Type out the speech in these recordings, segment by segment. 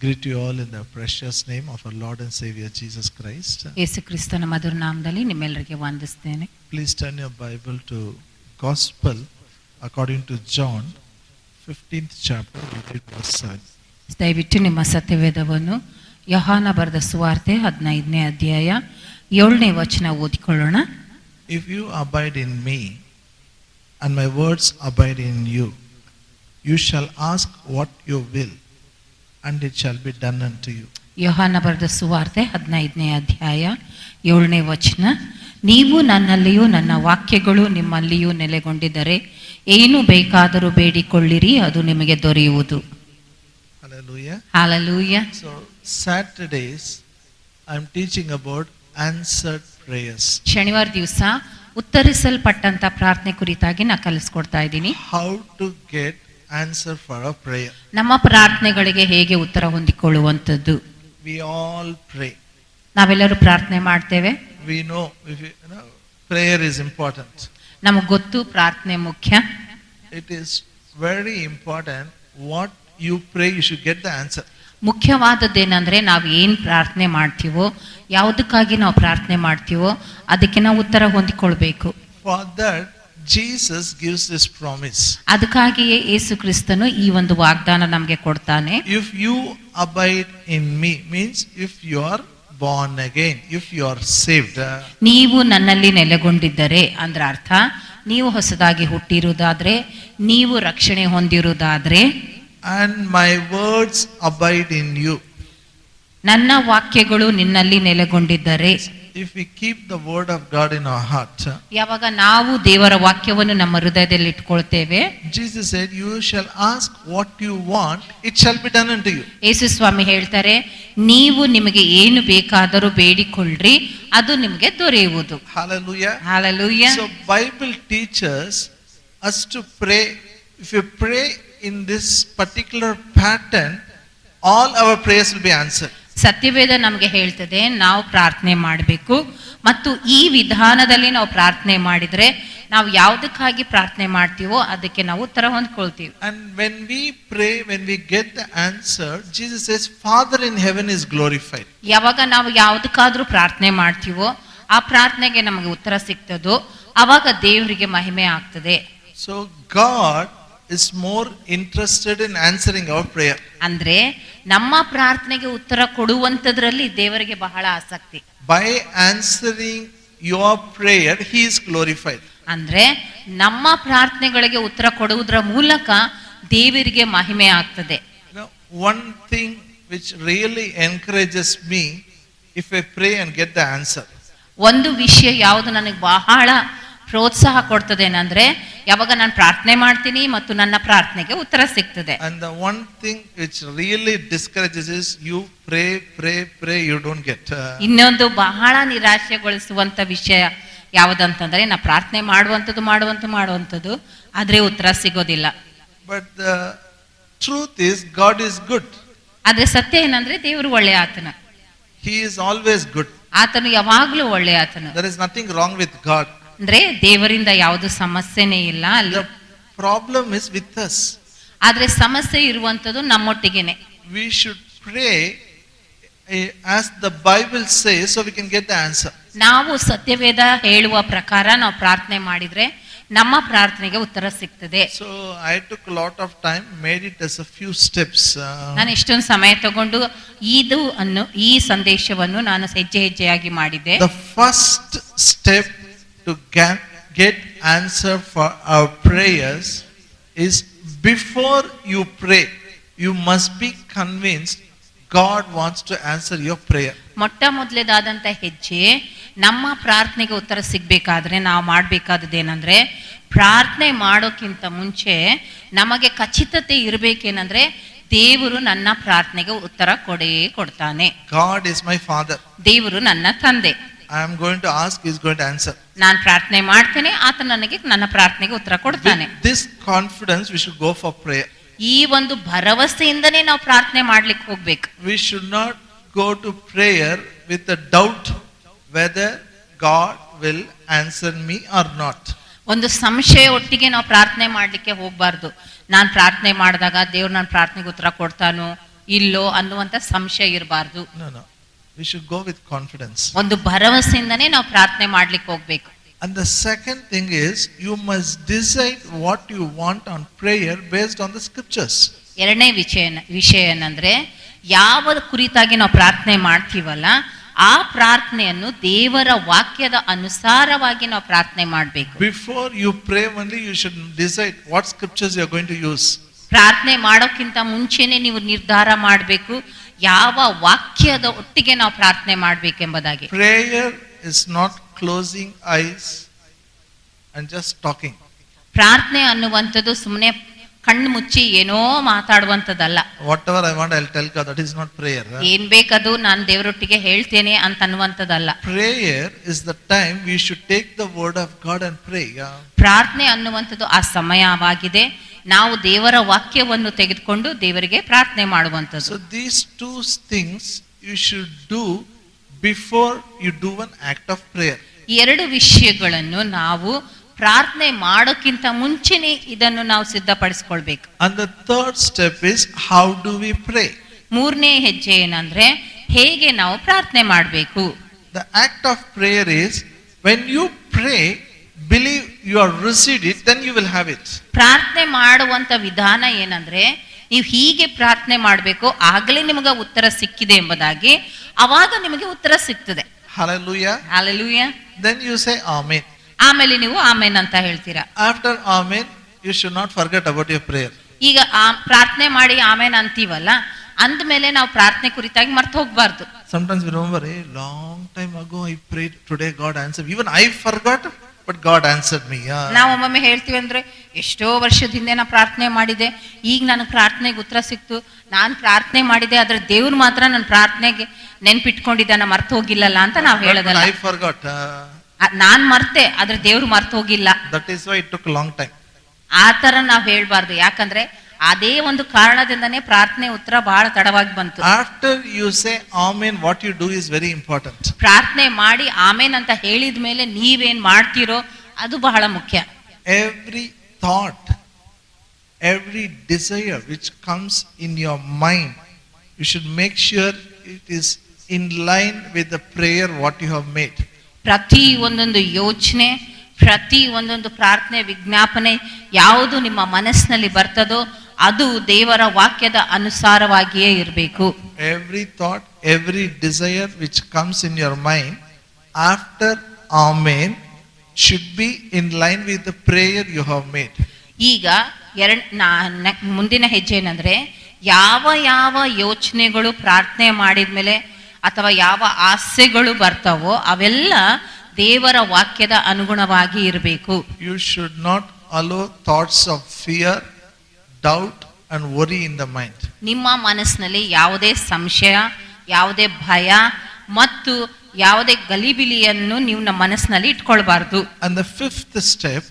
greet you all in the precious name of our Lord and Savior Jesus Christ. ಯೇಸು ಕ್ರಿಸ್ತನ ಮಧುರ ನಾಮದಲ್ಲಿ ನಿಮ್ಮೆಲ್ಲರಿಗೆ ವಂದಿಸ್ತೇನೆ. Please turn your Bible to Gospel according to John 15th chapter, we read verse 7. ದಯವಿಟ್ಟು ನಿಮ್ಮ ಸತ್ಯವೇದವನ್ನು ಯೋಹಾನ ಬರೆದ ಸುವಾರ್ತೆ 15ನೇ ಅಧ್ಯಾಯ 7ನೇ ವಚನ ಓದಿಕೊಳ್ಳೋಣ. If you abide in me and my words abide in you, you shall ask what you will, and it shall be done unto you. ಯೋಹಾನ ಬರೆದ ಸುವಾರ್ತೆ 15ನೇ ಅಧ್ಯಾಯ 7ನೇ ವಚನ, ನೀವು ನನ್ನಲ್ಲಿಯೂ ನನ್ನ ವಾಕ್ಯಗಳು ನಿಮ್ಮಲ್ಲಿಯೂ ನೆಲೆಗೊಂಡಿದ್ದರೆ ಏನು ಬೇಕಾದರೂ ಬೇಡಿಕೊಳ್ಳಿರಿ, ಅದು ನಿಮಗೆ ದೊರೆಯುವುದು. Hallelujah. Hallelujah. So Saturdays I am teaching about answered prayers. ಶನಿವಾರ ದಿವಸ ಉತ್ತರಿಸಲ್ಪಟ್ಟಂತ ಪ್ರಾರ್ಥನೆ ಕುರಿತಾಗಿ ನಾ ಕಲಿಸ್ಕೊಡ್ತಾ ಇದ್ದೀನಿ. How to get answer for a prayer. ನಮ್ಮ ಪ್ರಾರ್ಥನೆಗಳಿಗೆ ಹೇಗೆ ಉತ್ತರ ಹೊಂದಿಕೊಳ್ಳುವಂಥದ್ದು. We all pray. ನಾವೆಲ್ಲರೂ ಪ್ರಾರ್ಥನೆ ಮಾಡ್ತೇವೆ. We know, prayer is important. ನಮಗೆ ಗೊತ್ತು ಪ್ರಾರ್ಥನೆ ಮುಖ್ಯ. It is very important what you pray, you should get the answer. ಮುಖ್ಯವಾದದ್ದೇನೆಂದರೆ ನಾವು ಏನು ಪ್ರಾರ್ಥನೆ ಮಾಡ್ತೀವೋ, ಯಾವುದಕ್ಕಾಗಿ ನಾವು ಪ್ರಾರ್ಥನೆ ಮಾಡ್ತೀವೋ ಅದಕ್ಕೆ ನಾವು ಉತ್ತರ ಹೊಂದಿಕೊಳ್ಬೇಕು. For that Jesus gives this promise. ಅದಕ್ಕಾಗಿಯೇ ಯೇಸು ಕ್ರಿಸ್ತನು ಈ ಒಂದು ವಾಗ್ದಾನ ನಮಗೆ ಕೊಡ್ತಾನೆ. If you abide in me, means if you are born again, if you are saved. ನೀವು ನನ್ನಲ್ಲಿ ನೆಲೆಗೊಂಡಿದ್ದರೆ ಅಂದ್ರೆ ಅರ್ಥ, ನೀವು ಹೊಸದಾಗಿ ಹುಟ್ಟಿರುವುದಾದ್ರೆ, ನೀವು ರಕ್ಷಣೆ ಹೊಂದಿರುವುದಾದ್ರೆ, and my words abide in you. ನನ್ನ ವಾಕ್ಯಗಳು ನಿನ್ನಲ್ಲಿ ನೆಲೆಗೊಂಡಿದ್ದರೆ. If we keep the word of God in our heart, ಯಾವಾಗ ನಾವು ದೇವರ ವಾಕ್ಯವನ್ನು ನಮ್ಮ ಹೃದಯದಲ್ಲಿ ಇಟ್ಕೊಳ್ತೇವೆ, Jesus said, you shall ask what you want, it shall be done unto you. ಯೇಸು ಸ್ವಾಮಿ ಹೇಳ್ತಾರೆ, ನೀವು ನಿಮಗೆ ಏನು ಬೇಕಾದರೂ ಬೇಡಿಕೊಳ್ಳ್ರಿ, ಅದು ನಿಮಗೆ ದೊರೆಯುವುದು. Hallelujah. Hallelujah. So Bible teaches us to pray. If you pray in this particular pattern, all our prayers will be answered. ಸತ್ಯವೇದ ನಮಗೆ ಹೇಳ್ತದೆ ನಾವು ಪ್ರಾರ್ಥನೆ ಮಾಡಬೇಕು, ಮತ್ತು ಈ ವಿಧಾನದಲ್ಲಿ ನಾವು ಪ್ರಾರ್ಥನೆ ಮಾಡಿದ್ರೆ ನಾವು ಯಾವುದಕ್ಕಾಗಿ ಪ್ರಾರ್ಥನೆ ಮಾಡ್ತೀವೋ ಅದಕ್ಕೆ ನಾವು ಉತ್ತರ ಹೊಂದ್ಕೊಳ್ತೀವಿ. And when we pray, when we get the answer, Jesus says, Father in heaven is glorified. ಯಾವಾಗ ನಾವು ಯಾವುದಕ್ಕಾದ್ರೂ ಪ್ರಾರ್ಥನೆ ಮಾಡ್ತೀವೋ ಆ ಪ್ರಾರ್ಥನೆಗೆ ನಮಗೆ ಉತ್ತರ ಸಿಗ್ತದೋ ಅವಾಗ ದೇವರಿಗೆ ಮಹಿಮೆ ಆಗ್ತದೆ. So God is more interested in answering our prayer. ಅಂದ್ರೆ ನಮ್ಮ ಪ್ರಾರ್ಥನೆಗೆ ಉತ್ತರ ಕೊಡುವಂತದ್ರಲ್ಲಿ ದೇವರಿಗೆ ಬಹಳ ಆಸಕ್ತಿ. By answering your prayer, he is glorified. ಅಂದ್ರೆ ನಮ್ಮ ಪ್ರಾರ್ಥನೆಗಳಿಗೆ ಉತ್ತರ ಕೊಡುವುದರ ಮೂಲಕ ದೇವರಿಗೆ ಮಹಿಮೆ ಆಗ್ತದೆ. One thing which really encourages me, if I pray and get the answer. ಒಂದು ವಿಷಯ ಯಾವುದು ನನಗೆ ಬಹಳ ಪ್ರೋತ್ಸಾಹ ಕೊಡ್ತದೆ ಏನಂದ್ರೆ ಯಾವಾಗ ನಾನು ಪ್ರಾರ್ಥನೆ ಮಾಡ್ತೀನಿ ಮತ್ತು ನನ್ನ ಪ್ರಾರ್ಥನೆಗೆ ಉತ್ತರ ಸಿಗ್ತದೆ. And the one thing which really discourages is you pray, you don't get. ಇನ್ನೊಂದು ಬಹಳ ನಿರಾಶೆಗೊಳಿಸುವಂತ ವಿಷಯ ಯಾವುದಂತಂದ್ರೆ ನಾ ಪ್ರಾರ್ಥನೆ ಮಾಡುವಂಥದ್ದು ಆದ್ರೆ ಉತ್ತರ ಸಿಗೋದಿಲ್ಲ. But the truth is God is good. ಆದ್ರೆ ಸತ್ಯ ಏನಂದ್ರೆ ದೇವರು ಒಳ್ಳೆಯ ಆತನ. He is always good. ಆತನು ಯಾವಾಗ್ಲೂ ಒಳ್ಳೆಯ ಆತನ. There is nothing wrong with God. ಅಂದ್ರೆ ದೇವರಿಂದ ಯಾವುದು ಸಮಸ್ಯೆನೇ ಇಲ್ಲ ಅಲ್ಲಿ. The problem is with us. ಆದ್ರೆ ಸಮಸ್ಯೆ ಇರುವಂತದ್ದು ನಮ್ಮೊಟ್ಟಿಗೆನೆ. We should pray as the Bible says, so we can get the answer. ನಾವು ಸತ್ಯವೇದ ಹೇಳುವ ಪ್ರಕಾರ ನಾವು ಪ್ರಾರ್ಥನೆ ಮಾಡಿದ್ರೆ ನಮ್ಮ ಪ್ರಾರ್ಥನೆಗೆ ಉತ್ತರ ಸಿಗ್ತದೆ. So I took a lot of time, made it as a few steps. ನಾನು ಎಷ್ಟೊಂದು ಸಮಯ ತಗೊಂಡು ಈ ಸಂದೇಶವನ್ನು ನಾನು ಹೆಜ್ಜೆಯಾಗಿ ಮಾಡಿದ್ದೆ. The first step to get answer for our prayers is, before you pray, you must be convinced God wants to answer your prayer. ಮೊಟ್ಟ ಮೊದಲೇದಾದಂತ ಹೆಜ್ಜೆ ನಮ್ಮ ಪ್ರಾರ್ಥನೆಗೆ ಉತ್ತರ ಸಿಗ್ಬೇಕಾದ್ರೆ ನಾವು ಮಾಡಬೇಕಾದದ್ದೇನೆಂದ್ರೆ ಪ್ರಾರ್ಥನೆ ಮಾಡೋಕ್ಕಿಂತ ಮುಂಚೆ ನಮಗೆ ಖಚಿತತೆ ಇರಬೇಕೇನೆಂದ್ರೆ ದೇವರು ನನ್ನ ಪ್ರಾರ್ಥನೆಗೆ ಉತ್ತರ ಕೊಡ್ತಾನೆ. God is my father. ದೇವರು ನನ್ನ ತಂದೆ. I am going to ask, he is going to answer. ನಾನು ಪ್ರಾರ್ಥನೆ ಮಾಡ್ತೇನೆ, ಆತ ನನಗೆ ನನ್ನ ಪ್ರಾರ್ಥನೆಗೆ ಉತ್ತರ ಕೊಡ್ತಾನೆ. With this confidence we should go for prayer. ಈ ಒಂದು ಭರವಸೆಯಿಂದನೇ ನಾವು ಪ್ರಾರ್ಥನೆ ಮಾಡ್ಲಿಕ್ಕೆ ಹೋಗ್ಬೇಕು. We should not go to prayer with a doubt whether God will answer me or not. ಒಂದು ಸಂಶಯ ಒಟ್ಟಿಗೆ ನಾವು ಪ್ರಾರ್ಥನೆ ಮಾಡ್ಲಿಕ್ಕೆ ಹೋಗ್ಬಾರ್ದು. ನಾನು ಪ್ರಾರ್ಥನೆ ಮಾಡಿದಾಗ ದೇವ್ರು ನನ್ನ ಪ್ರಾರ್ಥನೆಗೆ ಉತ್ತರ ಕೊಡ್ತಾನೋ ಇಲ್ಲೋ ಅನ್ನುವಂತ ಸಂಶಯ ಇರಬಾರ್ದು. No, no. We should go with confidence. ಒಂದು ಭರವಸೆಯಿಂದನೇ ನಾವು ಪ್ರಾರ್ಥನೆ ಮಾಡ್ಲಿಕ್ಕೆ ಹೋಗ್ಬೇಕು. And the second thing is, you must decide what you want on prayer based on the scriptures. ಎರಡನೇ ವಿಷಯ ಏನಂದ್ರೆ, ಯಾವ ಕುರಿತಾಗಿ ನಾವು ಪ್ರಾರ್ಥನೆ ಮಾಡ್ತೀವಲ್ಲ ಆ ಪ್ರಾರ್ಥನೆಯನ್ನು ದೇವರ ವಾಕ್ಯದ ಅನುಸಾರವಾಗಿ ನಾವು ಪ್ರಾರ್ಥನೆ ಮಾಡಬೇಕು. Before you pray only, you should decide what scriptures you are going to use. ಪ್ರಾರ್ಥನೆ ಮಾಡೋಕ್ಕಿಂತ ಮುಂಚೆನೆ ನೀವು ನಿರ್ಧಾರ ಮಾಡಬೇಕು ಯಾವ ವಾಕ್ಯದ ಒಟ್ಟಿಗೆ ನಾವು ಪ್ರಾರ್ಥನೆ ಮಾಡಬೇಕೆಂಬುದಾಗಿ. Prayer is not closing eyes and just talking. ಪ್ರಾರ್ಥನೆ ಅನ್ನುವಂಥದ್ದು ಸುಮ್ಮನೆ ಕಣ್ಣು ಮುಚ್ಚಿ ಏನೋ ಮಾತಾಡುವಂಥದ್ದಲ್ಲ. Whatever I want, I'll tell God. That is not prayer. ಏನ್ ಬೇಕದು ನಾನು ದೇವರೊಟ್ಟಿಗೆ ಹೇಳ್ತೇನೆ ಅಂತ ಅನ್ನುವಂಥದ್ದಲ್ಲ. Prayer is the time we should take the word of God and pray. ಪ್ರಾರ್ಥನೆ ಅನ್ನುವಂಥದ್ದು ಆ ಸಮಯವಾಗಿದೆ, ನಾವು ದೇವರ ವಾಕ್ಯವನ್ನು ತೆಗೆದುಕೊಂಡು ದೇವರಿಗೆ ಪ್ರಾರ್ಥನೆ ಮಾಡುವಂಥದ್ದು. So these two things you should do before you do an act of prayer. ಈ ಎರಡು ವಿಷಯಗಳನ್ನು ನಾವು ಪ್ರಾರ್ಥನೆ ಮಾಡೋಕ್ಕಿಂತ ಮುಂಚೆನೆ ಇದನ್ನು ನಾವು ಸಿದ್ಧಪಡಿಸಿಕೊಳ್ಬೇಕು. And the third step is, how do we pray? ಮೂರನೇ ಹೆಜ್ಜೆ ಏನಂದ್ರೆ, ಹೇಗೆ ನಾವು ಪ್ರಾರ್ಥನೆ ಮಾಡಬೇಕು. The act of prayer is, when you pray, believe you are received it, then you will have it. ಪ್ರಾರ್ಥನೆ ಮಾಡುವಂತ ವಿಧಾನ ಏನಂದ್ರೆ, ನೀವು ಹೀಗೆ ಪ್ರಾರ್ಥನೆ ಮಾಡಬೇಕು, ಆಗಲೇ ನಿಮಗೆ ಉತ್ತರ ಸಿಕ್ಕಿದೆ ಎಂಬುದಾಗಿ, ಅವಾಗ ನಿಮಗೆ ಉತ್ತರ ಸಿಗ್ತದೆ. Hallelujah. Hallelujah. Then you say Amen. ಆಮೇಲೆ ನೀವು ಆಮೇನ್ ಅಂತ ಹೇಳ್ತೀರಾ. After Amen, you should not forget about your prayer. ಈಗ ಪ್ರಾರ್ಥನೆ ಮಾಡಿ ಆಮೇನ್ ಅಂತೀವಲ್ಲ, ಅಂದ್ಮೇಲೆ ನಾವು ಪ್ರಾರ್ಥನೆ ಕುರಿತಾಗಿ ಮರ್ತು ಹೋಗ್ಬಾರ್ದು. Sometimes we remember, a long time ago I prayed, today God answered. Even I forgot, but God answered me. ನಾವು ಒಮ್ಮೊಮ್ಮೆ ಹೇಳ್ತೀವಿ ಅಂದ್ರೆ, ಎಷ್ಟೋ ವರ್ಷದ ಹಿಂದೆ ನಾ ಪ್ರಾರ್ಥನೆ ಮಾಡಿದೆ, ಈಗ ನನಗೆ ಪ್ರಾರ್ಥನೆಗೆ ಉತ್ತರ ಸಿಕ್ತು, ನಾನು ಪ್ರಾರ್ಥನೆ ಮಾಡಿದೆ, ಆದ್ರೆ ದೇವ್ರು ಮಾತ್ರ ನನ್ನ ಪ್ರಾರ್ಥನೆಗೆ ನೆನ್ಪಿಟ್ಕೊಂಡಿದ್ದಾನ, ಮರ್ತು ಹೋಗಿಲ್ಲಲ್ಲ ಅಂತ ನಾವು ಹೇಳೋದಲ್ಲ. I forgot. ನಾನ್ ಮರ್ತೆ, ಆದ್ರೆ ದೇವ್ರು ಮರ್ತು ಹೋಗಿಲ್ಲ. That is why it took a long time. ಆ ತರ ನಾವ್ ಹೇಳ್ಬಾರ್ದು, ಯಾಕಂದ್ರೆ ಅದೇ ಒಂದು ಕಾರಣದಿಂದನೇ ಪ್ರಾರ್ಥನೆ ಉತ್ತರ ಬಹಳ ತಡವಾಗಿ ಬಂತು. After you say Amen, what you do is very important. ಪ್ರಾರ್ಥನೆ ಮಾಡಿ ಆಮೇನ್ ಅಂತ ಹೇಳಿದ ಮೇಲೆ ನೀವೇನ್ ಮಾಡ್ತೀರೋ ಅದು ಬಹಳ ಮುಖ್ಯ. Every thought, every desire which comes in your mind, you should make sure it is in line with the prayer what you have made. ಪ್ರತಿ ಒಂದೊಂದು ಯೋಚನೆ, ಪ್ರತಿ ಒಂದೊಂದು ಪ್ರಾರ್ಥನೆ ವಿಜ್ಞಾಪನೆ ಯಾವುದು ನಿಮ್ಮ ಮನಸ್ಸಿನಲ್ಲಿ ಬರ್ತದೋ ಅದು ದೇವರ ವಾಕ್ಯದ ಅನುಸಾರವಾಗಿಯೇ ಇರಬೇಕು. Every thought, every desire which comes in your mind after Amen should be in line with the prayer you have made. ಈಗ ಮುಂದಿನ ಹೆಜ್ಜೆ ಏನಂದ್ರೆ, ಯಾವ ಯಾವ ಯೋಚನೆಗಳು ಪ್ರಾರ್ಥನೆ ಮಾಡಿದ್ಮೇಲೆ ಅಥವಾ ಯಾವ ಆಸೆಗಳು ಬರ್ತಾವೋ ಅವೆಲ್ಲ ದೇವರ ವಾಕ್ಯದ ಅನುಗುಣವಾಗಿ ಇರಬೇಕು. You should not allow thoughts of fear, doubt and worry in the mind. ನಿಮ್ಮ ಮನಸ್ಸಿನಲ್ಲಿ ಯಾವುದೇ ಸಂಶಯ, ಯಾವುದೇ ಭಯ ಮತ್ತು ಯಾವುದೇ ಗಲಿಬಿಲಿಯನ್ನು ನೀವು ನಮ್ಮ ಮನಸ್ಸಿನಲ್ಲಿ ಇಟ್ಕೊಳ್ಬಾರ್ದು. And the fifth step,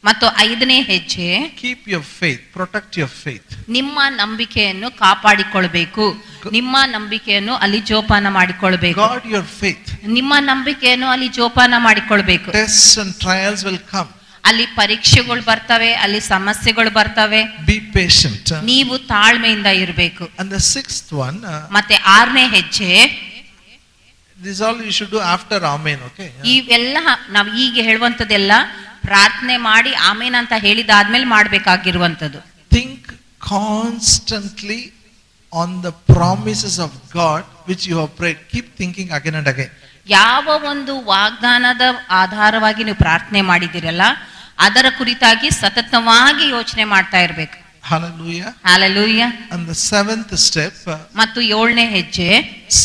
ಮತ್ತು ಐದನೇ ಹೆಜ್ಜೆ, keep your faith, protect your faith. ನಿಮ್ಮ ನಂಬಿಕೆಯನ್ನು ಕಾಪಾಡಿಕೊಳ್ಬೇಕು, ನಿಮ್ಮ ನಂಬಿಕೆಯನ್ನು ಅಲ್ಲಿ ಜೋಪಾನ ಮಾಡಿಕೊಳ್ಬೇಕು. Guard your faith. ನಿಮ್ಮ ನಂಬಿಕೆಯನ್ನು ಅಲ್ಲಿ ಜೋಪಾನ ಮಾಡಿಕೊಳ್ಬೇಕು. Tests and trials will come. ಅಲ್ಲಿ ಪರೀಕ್ಷೆಗಳು ಬರ್ತವೆ, ಅಲ್ಲಿ ಸಮಸ್ಯೆಗಳು ಬರ್ತವೆ. Be patient. ನೀವು ತಾಳ್ಮೆಯಿಂದ ಇರಬೇಕು. And the sixth one, ಮತ್ತೆ ಆರನೇ ಹೆಜ್ಜೆ, this all you should do after Amen, okay? ಇವೆಲ್ಲ ನಾವು ಈಗ ಹೇಳುವಂಥದ್ದೆಲ್ಲ ಪ್ರಾರ್ಥನೆ ಮಾಡಿ ಆಮೇನ್ ಅಂತ ಹೇಳಿದಾದ್ಮೇಲೆ ಮಾಡ್ಬೇಕಾಗಿರುವಂಥದ್ದು. Think constantly on the promises of God which you have prayed. Keep thinking again and again. ಯಾವ ಒಂದು ವಾಗ್ದಾನದ ಆಧಾರವಾಗಿ ನೀವು ಪ್ರಾರ್ಥನೆ ಮಾಡಿದಿರಲ್ಲ ಅದರ ಕುರಿತಾಗಿ ಸತತವಾಗಿ ಯೋಚನೆ ಮಾಡ್ತಾ ಇರಬೇಕು. Hallelujah. Hallelujah. And the seventh step, ಮತ್ತು ಏಳನೇ ಹೆಜ್ಜೆ,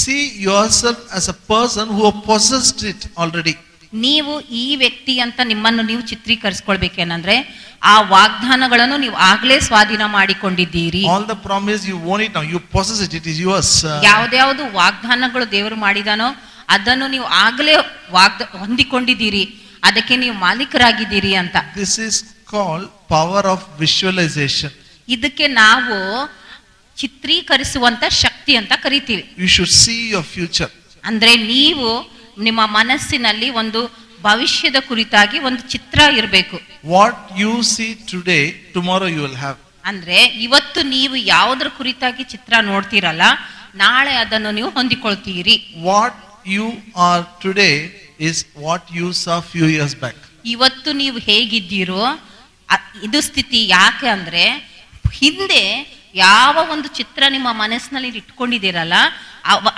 see yourself as a person who have possessed it already. ನೀವು ಈ ವ್ಯಕ್ತಿ ಅಂತ ನಿಮ್ಮನ್ನು ನೀವು ಚಿತ್ರೀಕರಿಸಿಕೊಳ್ಬೇಕೇನಂದ್ರೆ ಆ ವಾಗ್ದಾನಗಳನ್ನು ನೀವು ಆಗ್ಲೇ ಸ್ವಾಧೀನ ಮಾಡಿಕೊಂಡಿದ್ದೀರಿ. All the promise you own it now, you possess it, it is yours. ಯಾವ್ದ್ಯಾವ್ದು ವಾಗ್ದಾನಗಳು ದೇವರು ಮಾಡಿದಾನೋ ಅದನ್ನು ನೀವು ಆಗ್ಲೇ ಹೊಂದಿಕೊಂಡಿದ್ದೀರಿ, ಅದಕ್ಕೆ ನೀವು ಮಾಲೀಕರಾಗಿದ್ದೀರಿ ಅಂತ. This is called power of visualization. ಇದಕ್ಕೆ ನಾವು ಚಿತ್ರೀಕರಿಸುವಂತ ಶಕ್ತಿ ಅಂತ ಕರಿತೀವಿ. You should see your future. ಅಂದ್ರೆ ನೀವು ನಿಮ್ಮ ಮನಸ್ಸಿನಲ್ಲಿ ಒಂದು ಭವಿಷ್ಯದ ಕುರಿತಾಗಿ ಒಂದು ಚಿತ್ರ ಇರಬೇಕು. What you see today, tomorrow you will have. ಅಂದ್ರೆ ಇವತ್ತು ನೀವು ಯಾವುದ್ರ ಕುರಿತಾಗಿ ಚಿತ್ರ ನೋಡ್ತೀರಲ್ಲ, ನಾಳೆ ಅದನ್ನು ನೀವು ಹೊಂದಿಕೊಳ್ತೀರಿ. What you are today is what you saw few years back. ಇವತ್ತು ನೀವು ಹೇಗಿದ್ದೀರೋ ಇದು ಸ್ಥಿತಿ. ಯಾಕೆ ಅಂದ್ರೆ ಹಿಂದೆ ಯಾವ ಒಂದು ಚಿತ್ರ ನಿಮ್ಮ ಮನಸ್ಸಿನಲ್ಲಿ ಇಟ್ಕೊಂಡಿದ್ದೀರಲ್ಲ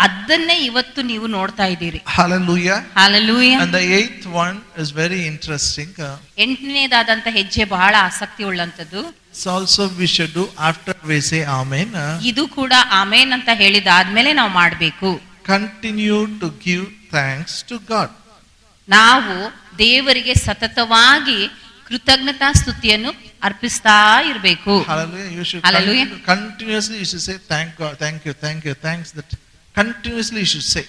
ಅದನ್ನೇ ಇವತ್ತು ನೀವು ನೋಡ್ತಾ ಇದ್ದೀರಿ. Hallelujah. Hallelujah. And the eighth one is very interesting. ಎಂಟನೇದಾದಂತ ಹೆಜ್ಜೆ ಬಹಳ ಆಸಕ್ತಿ ಉಳ್ಳಂತದ್ದು. So also we should do after we say amen. ಇದು ಕೂಡ ಆಮೇನ್ ಅಂತ ಹೇಳಿದಾದ್ಮೇಲೆ ನಾವು ಮಾಡಬೇಕು. Continue to give thanks to God. ನಾವು ದೇವರಿಗೆ ಸತತವಾಗಿ ಕೃತಜ್ಞತಾ ಸ್ತುತಿಯನ್ನು ಅರ್ಪಿಸ್ತಾ ಇರಬೇಕು. Hallelujah. You should Hallelujah. continuously you should say thank God, thank you, thanks. That continuously you should say.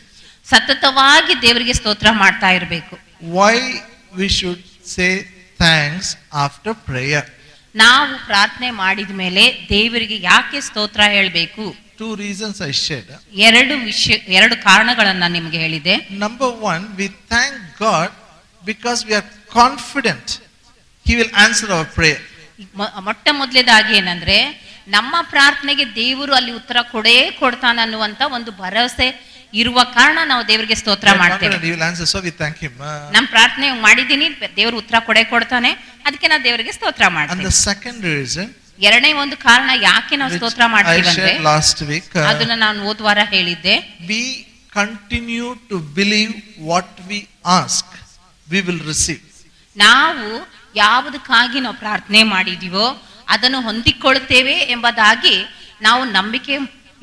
ಸತತವಾಗಿ ದೇವರಿಗೆ ಸ್ತೋತ್ರ ಮಾಡ್ತಾ ಇರಬೇಕು. Why we should say thanks after prayer? ನಾವು ಪ್ರಾರ್ಥನೆ ಮಾಡಿದ ಮೇಲೆ ದೇವರಿಗೆ ಯಾಕೆ ಸ್ತೋತ್ರ ಹೇಳಬೇಕು? Two reasons I shared. ಎರಡು ಕಾರಣಗಳನ್ನ ನಿಮಗೆ ಹೇಳಿದೆ. Number one, we thank God because we are confident He will answer our prayer. ಮೊಟ್ಟ ಮೊದಲೇದಾಗಿ ಏನಂದ್ರೆ ನಮ್ಮ ಪ್ರಾರ್ಥನೆಗೆ ದೇವರು ಅಲ್ಲಿ ಉತ್ತರ ಕೊಡ್ತಾನ ಅನ್ನುವಂತ ಒಂದು ಭರವಸೆ ಇರುವ ಕಾರಣ ನಾವು ದೇವರಿಗೆ ಸ್ತೋತ್ರ ಮಾಡ್ತೇವೆ. He will answer, so we thank Him. ನಮ್ಮ ಪ್ರಾರ್ಥನೆ ಮಾಡಿದೀನಿ, ದೇವರು ಉತ್ತರ ಕೊಡ್ತಾನೆ, ಅದಕ್ಕೆ ನಾವು ದೇವರಿಗೆ ಸ್ತೋತ್ರ ಮಾಡ್ತೇವೆ. And the second reason, ಎರಡನೇ ಒಂದು ಕಾರಣ ಯಾಕೆ ನಾವು ಸ್ತೋತ್ರ ಮಾಡ್ತೀವಿ ಅಂದ್ರೆ, last week ಅದನ್ನ ನಾನು ಹೋದ್ವಾರ ಹೇಳಿದ್ದೆ, we continue to believe what we ask we will receive. ನಾವು ಯಾವುದಕ್ಕಾಗಿ ನಾವು ಪ್ರಾರ್ಥನೆ ಮಾಡಿದೀವೋ ಅದನ್ನು ಹೊಂದಿಕೊಳ್ತೇವೆ ಎಂಬುದಾಗಿ ನಾವು ನಂಬಿಕೆ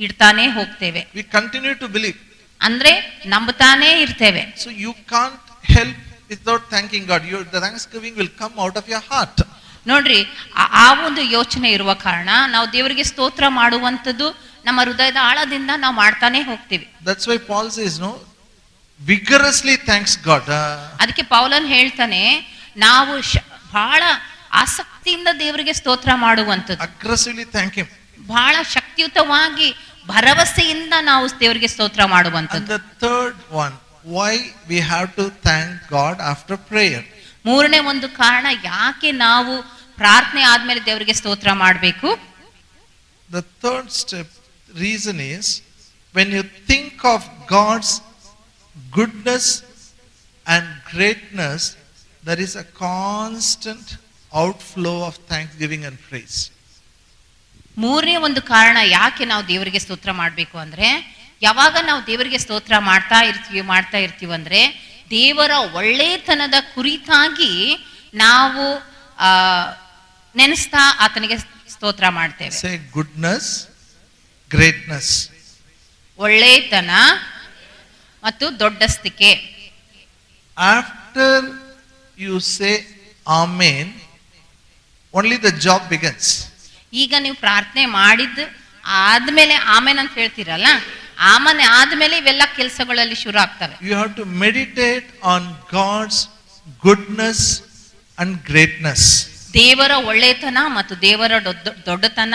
ಇಡ್ತಾನೆ ಹೋಗ್ತೇವೆ. We continue to believe. ಅಂದ್ರೆ ನಂಬುತ್ತಾನೆ ಇರ್ತೇವೆ. So you can't help without thanking God. The thanksgiving will come out of your heart. ನೋಡ್ರಿ, ಆ ಒಂದು ಯೋಚನೆ ಇರುವ ಕಾರಣ ನಾವು ದೇವರಿಗೆ ಸ್ತೋತ್ರ ಮಾಡುವಂತದ್ದು ನಮ್ಮ ಹೃದಯದ ಆಳದಿಂದ ನಾವು ಮಾಡ್ತಾನೆ ಹೋಗ್ತೀವಿ. That's why Paul says, no, vigorously thanks God. ಅದಕ್ಕೆ ಪೌಲನ್ ಹೇಳ್ತಾನೆ, ನಾವು ಬಹಳ ಆಸಕ್ತಿಯಿಂದ ದೇವರಿಗೆ ಸ್ತೋತ್ರ ಮಾಡುವಂತದ್ದು, aggressively thank Him. ಬಹಳ ಶಕ್ತಿಯುತವಾಗಿ ಭರವಸೆಯಿಂದ ನಾವು ದೇವರಿಗೆ ಸ್ತೋತ್ರ ಮಾಡುವಂತದ್ದು. And the third one, why we have to thank God after prayer. ಮೂರನೇ ಒಂದು ಕಾರಣ ಯಾಕೆ ನಾವು ಪ್ರಾರ್ಥನೆ ಆದ್ಮೇಲೆ ದೇವರಿಗೆ ಸ್ತೋತ್ರ ಮಾಡಬೇಕು. The third step reason is, when you think of God's goodness and greatness, there is a constant outflow of thanksgiving and praise. ಮೂರನೇ ಒಂದು ಕಾರಣ ಯಾಕೆ ನಾವು ದೇವರಿಗೆ ಸ್ತೋತ್ರ ಮಾಡಬೇಕು ಅಂದ್ರೆ, ಯಾವಾಗ ನಾವು ದೇವರಿಗೆ ಸ್ತೋತ್ರ ಮಾಡ್ತಾ ಇರ್ತೀವಿ ಅಂದ್ರೆ ದೇವರ ಒಳ್ಳೆತನದ ಕುರಿತಾಗಿ ನಾವು ನೆನೆಸ್ತಾ ಆತನಿಗೆ ಸ್ತೋತ್ರ ಮಾಡ್ತೇವೆ. Say goodness, greatness. ಒಳ್ಳೆತನ ಮತ್ತು ದೊಡ್ಡಸ್ತಿಕೆ. After you say amen, only the job begins. ಈಗ ನೀವು ಪ್ರಾರ್ಥನೆ ಮಾಡಿದ್ದು ಆದ್ಮೇಲೆ ಆಮೇನ್ ಅಂತ ಹೇಳ್ತೀರಲ್ಲ, ಆಮೇಲೆ ಆದ್ಮೇಲೆ ಇವೆಲ್ಲ ಕೆಲಸಗಳಲ್ಲಿ ಶುರು ಆಗ್ತವೆ. You have to meditate on God's goodness and greatness. ದೇವರ ಒಳ್ಳೆತನ ಮತ್ತು ದೇವರ ದೊಡ್ಡತನ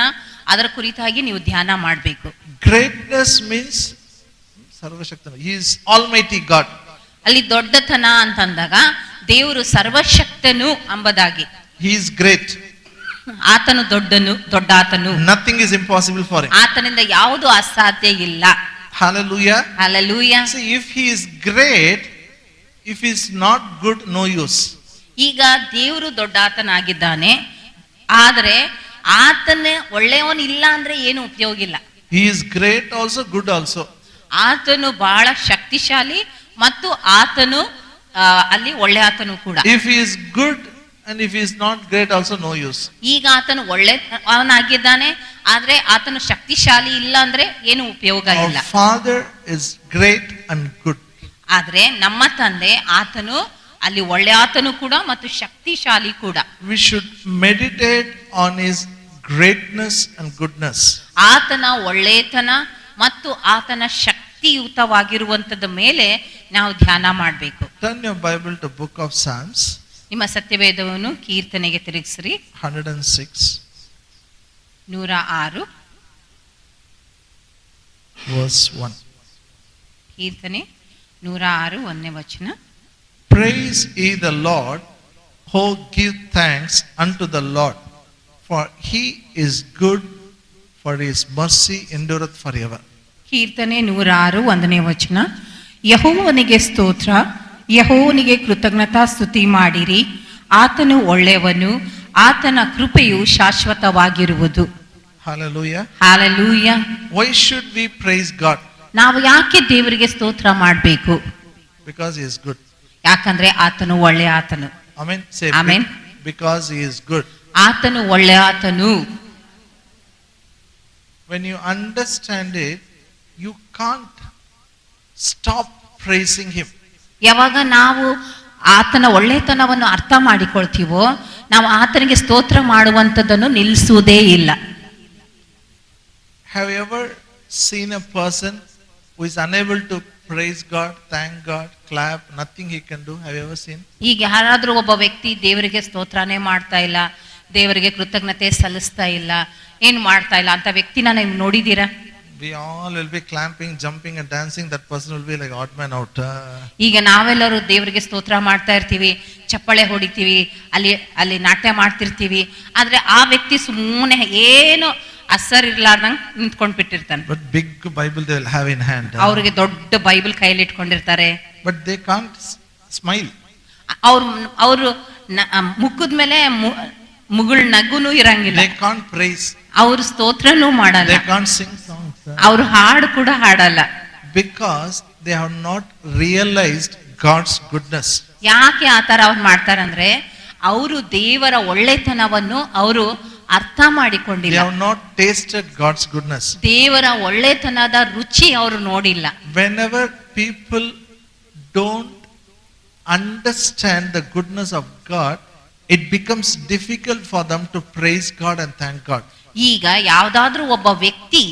ಅದರ ಕುರಿತಾಗಿ ನೀವು ಧ್ಯಾನ ಮಾಡಬೇಕು. Greatness means ಸರ್ವಶಕ್ತನ. He is Almighty God. ಅಲ್ಲಿ ದೊಡ್ಡತನ ಅಂತಂದಾಗ ದೇವರು ಸರ್ವಶಕ್ತನು ಎಂಬುದಾಗಿ. He is great. ಆತನು ದೊಡ್ಡಾತನು. Nothing is impossible for Him. ಆತನಿಂದ ಯಾವುದು ಅಸಾಧ್ಯ ಇಲ್ಲ. Hallelujah. Hallelujah. See, if He is great, if He is not good, no use. ಈಗ ದೇವರು ದೊಡ್ಡಾತನಾಗಿದ್ದಾನೆ, ಆದ್ರೆ ಆತನ ಒಳ್ಳೆಯವನು ಇಲ್ಲ ಅಂದ್ರೆ ಏನು ಉಪಯೋಗ ಇಲ್ಲ. He is great also, good also. ಆತನು ಬಹಳ ಶಕ್ತಿಶಾಲಿ ಮತ್ತು ಆತನು ಅಲ್ಲಿ ಒಳ್ಳೆ ಆತನು ಕೂಡ. If He is good and if He is not great also, no use. ಈಗ ಆತನು ಒಳ್ಳೆ ಅವನಾಗಿದ್ದಾನೆ, ಆದ್ರೆ ಆತನು ಶಕ್ತಿಶಾಲಿ ಇಲ್ಲ ಅಂದ್ರೆ ಏನು ಉಪಯೋಗ ಇಲ್ಲ. Our Father is great and good. ಆದ್ರೆ ನಮ್ಮ ತಂದೆ ಆತನು ಅಲ್ಲಿ ಒಳ್ಳೆ ಆತನು ಕೂಡ ಮತ್ತು ಶಕ್ತಿಶಾಲಿ ಕೂಡ. We should meditate on His greatness and goodness. ಆತನ ಒಳ್ಳೆತನ ಮತ್ತು ಆತನ ಶಕ್ತಿಯುತವಾಗಿರುವಂತದ ಮೇಲೆ ನಾವು ಧ್ಯಾನ ಮಾಡಬೇಕು. Turn your Bible to book of Psalms. ನಿಮ್ಮ ಸತ್ಯವೇದವನ್ನು ಕೀರ್ತನೆಗೆ ತಿರುಗಿಸ್ರಿ. 106 106 verse 1. ಕೀರ್ತನೆ 106 1ನೇ ವಚನ. Praise ye the Lord, oh give thanks unto the Lord, For he is good, for his mercy endureth forever. ಕೀರ್ತನೆ 106 1ನೇ ವಚನ. ಯೆಹೋವನಿಗೆ ಸ್ತೋತ್ರ, ಯೆಹೋವನಿಗೆ ಕೃತಜ್ಞತಾ ಸ್ತುತಿ ಮಾಡಿರಿ. ಆತನು ಒಳ್ಳೆಯವನು, ಆತನ ಕೃಪೆಯು ಶಾಶ್ವತವಾಗಿರುವುದು. Hallelujah. Hallelujah. Why should we praise God? ನಾವು ಯಾಕೆ ದೇವರಿಗೆ ಸ್ತೋತ್ರ ಮಾಡಬೇಕು? Because he is good. ಯಾಕಂದ್ರೆ ಆತನು ಒಳ್ಳೆ ಆತನು. Amen. Say Amen. Because he is good. ಆತನು ಒಳ್ಳೆ ಆತನು. When you understand it, you can't stop praising him. ಯಾವಾಗ ನಾವು ಆತನ ಒಳ್ಳೆತನವನ್ನು ಅರ್ಥ ಮಾಡಿಕೊಳ್ತೀವೋ, ನಾವು ಆತನಿಗೆ ಸ್ತೋತ್ರ ಮಾಡುವಂಥದ್ದನ್ನು ನಿಲ್ಲಿಸುವುದೇ ಇಲ್ಲ. Have you ever seen a person who is unable to praise God, thank God, clap, nothing he can do? Have you ever seen? ಈಗ ಯಾರಾದ್ರೂ ಒಬ್ಬ ವ್ಯಕ್ತಿ ದೇವರಿಗೆ ಸ್ತೋತ್ರನೇ ಮಾಡ್ತಾ ಇಲ್ಲ, ದೇವರಿಗೆ ಕೃತಜ್ಞತೆ ಸಲ್ಲಿಸ್ತಾ ಇಲ್ಲ, ಏನು ಮಾಡ್ತಾ ಇಲ್ಲ ಅಂತ ವ್ಯಕ್ತಿನ ನೀವು ನೋಡಿದ್ದೀರಾ? We all will be clapping, jumping and dancing. That person will be like odd man out. ಈಗ ನಾವೆಲ್ಲರೂ ದೇವರಿಗೆ ಸ್ತೋತ್ರ ಮಾಡ್ತಾ ಇರ್ತೀವಿ, ಚಪ್ಪಳೆ ಹೊಡಿತೀವಿ, ಅಲ್ಲಿ ನಾಟ್ಯ ಮಾಡ್ತಿರ್ತೀವಿ. ಆದ್ರೆ ಆ ವ್ಯಕ್ತಿ ಸುಮ್ಮನೆ ಏನು ಅಸರ್ ಇರ್ಲಾರ್ದಂಗ್ ನಿಂತ್ಕೊಂಡ್ ಬಿಟ್ಟಿರ್ತಾನೆ. But big Bible they will have in hand. ಅವ್ರಿಗೆ ದೊಡ್ಡ ಬೈಬಲ್ ಕೈಯಲ್ಲಿ ಇಟ್ಕೊಂಡಿರ್ತಾರೆ. But they can't smile. ಅವರು ಮುಖದ ಮೇಲೆ ಮುಗುಳ್ ನಗುನು ಇರಂಗಿಲ್ಲ. They can't praise. ಅವ್ರು ಸ್ತೋತ್ರನೂ ಮಾಡಲ್ಲ. They can't sing songs. ಅವ್ರು ಹಾಡು ಕೂಡ ಹಾಡಲ್ಲ. Because they have not realized God's goodness. ಯಾಕೆ ಆತರ ಅವ್ರು ಮಾಡ್ತಾರಂದ್ರೆ, ಅವರು ದೇವರ ಒಳ್ಳೆತನವನ್ನು ಅವರು ಅರ್ಥ ಮಾಡಿಕೊಂಡಿಲ್ಲ. They have not tasted God's goodness. ದೇವರ ಒಳ್ಳೆತನದ ರುಚಿ ಅವರು ನೋಡಿಲ್ಲ. Whenever people don't understand the goodness of God, it becomes difficult for them to praise God and thank God. ಈಗ ಯಾವ್ದಾದ್ರೂ ಒಬ್ಬ ವ್ಯಕ್ತಿ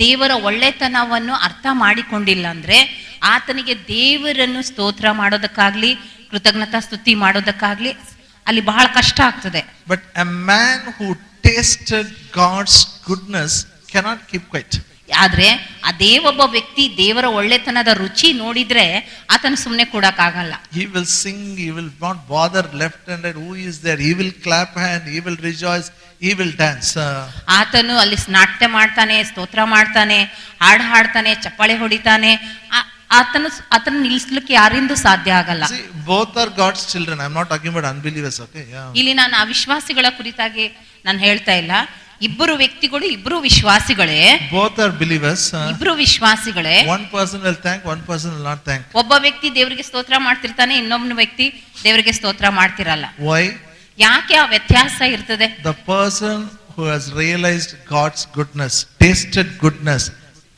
ದೇವರ ಒಳ್ಳೆತನವನ್ನು ಅರ್ಥ ಮಾಡಿಕೊಂಡಿಲ್ಲ ಅಂದ್ರೆ, ಆತನಿಗೆ ದೇವರನ್ನು ಸ್ತೋತ್ರ ಮಾಡೋದಕ್ಕಾಗ್ಲಿ, ಕೃತಜ್ಞತಾ ಸ್ತುತಿ ಮಾಡೋದಕ್ಕಾಗ್ಲಿ ಅಲ್ಲಿ ಬಹಳ ಕಷ್ಟ ಆಗ್ತದೆ. But a man who tasted God's goodness cannot keep quiet. ಆದ್ರೆ ಅದೇ ಒಬ್ಬ ವ್ಯಕ್ತಿ ದೇವರ ಒಳ್ಳೆತನದ ರುಚಿ ನೋಡಿದ್ರೆ ಆತನ ಸುಮ್ಮನೆ ಕೂಡಕ್ಕಾಗಲ್ಲ. He will sing, he will not bother left and right, who is there, he will clap hand, he will rejoice, he will dance. ಆತನು ಅಲ್ಲಿ ನಾಟ್ಯ ಮಾಡ್ತಾನೆ, ಸ್ತೋತ್ರ ಮಾಡ್ತಾನೆ, ಹಾಡು ಹಾಡ್ತಾನೆ, ಚಪ್ಪಾಳೆ ಹೊಡಿತಾನೆ. ಆತನ ನಿಲ್ಲಿಸ್ಲಿಕ್ಕೆ ಯಾರಿಂದೂ ಸಾಧ್ಯ ಆಗಲ್ಲ. See, both are God's children. I'm not talking about unbelievers, okay? Yeah. ಇಲ್ಲಿ ನಾನು ಅವಿಶ್ವಾಸಿಗಳ ಕುರಿತಾಗಿ ನಾನು ಹೇಳ್ತಾ ಇಲ್ಲ. ಇಬ್ಬರು ವ್ಯಕ್ತಿಗಳು, ಇಬ್ಬರು ವಿಶ್ವಾಸಿಗಳೇ. Both are believers. ಇಬ್ಬರು ವಿಶ್ವಾಸಿಗಳೇ. One person will thank, one person will not thank. ಒಬ್ಬ ವ್ಯಕ್ತಿ ದೇವರಿಗೆ ಸ್ತೋತ್ರ ಮಾಡ್ತಿರ್ತಾನೆ, ಇನ್ನೊಬ್ಬ ವ್ಯಕ್ತಿ ದೇವರಿಗೆ ಸ್ತೋತ್ರ ಮಾಡ್ತಿರಲ್ಲ. Why? ಯಾಕೆ ಆ ವ್ಯತ್ಯಾಸ ಇರ್ತದೆ? The person who has realized God's goodness, tasted goodness,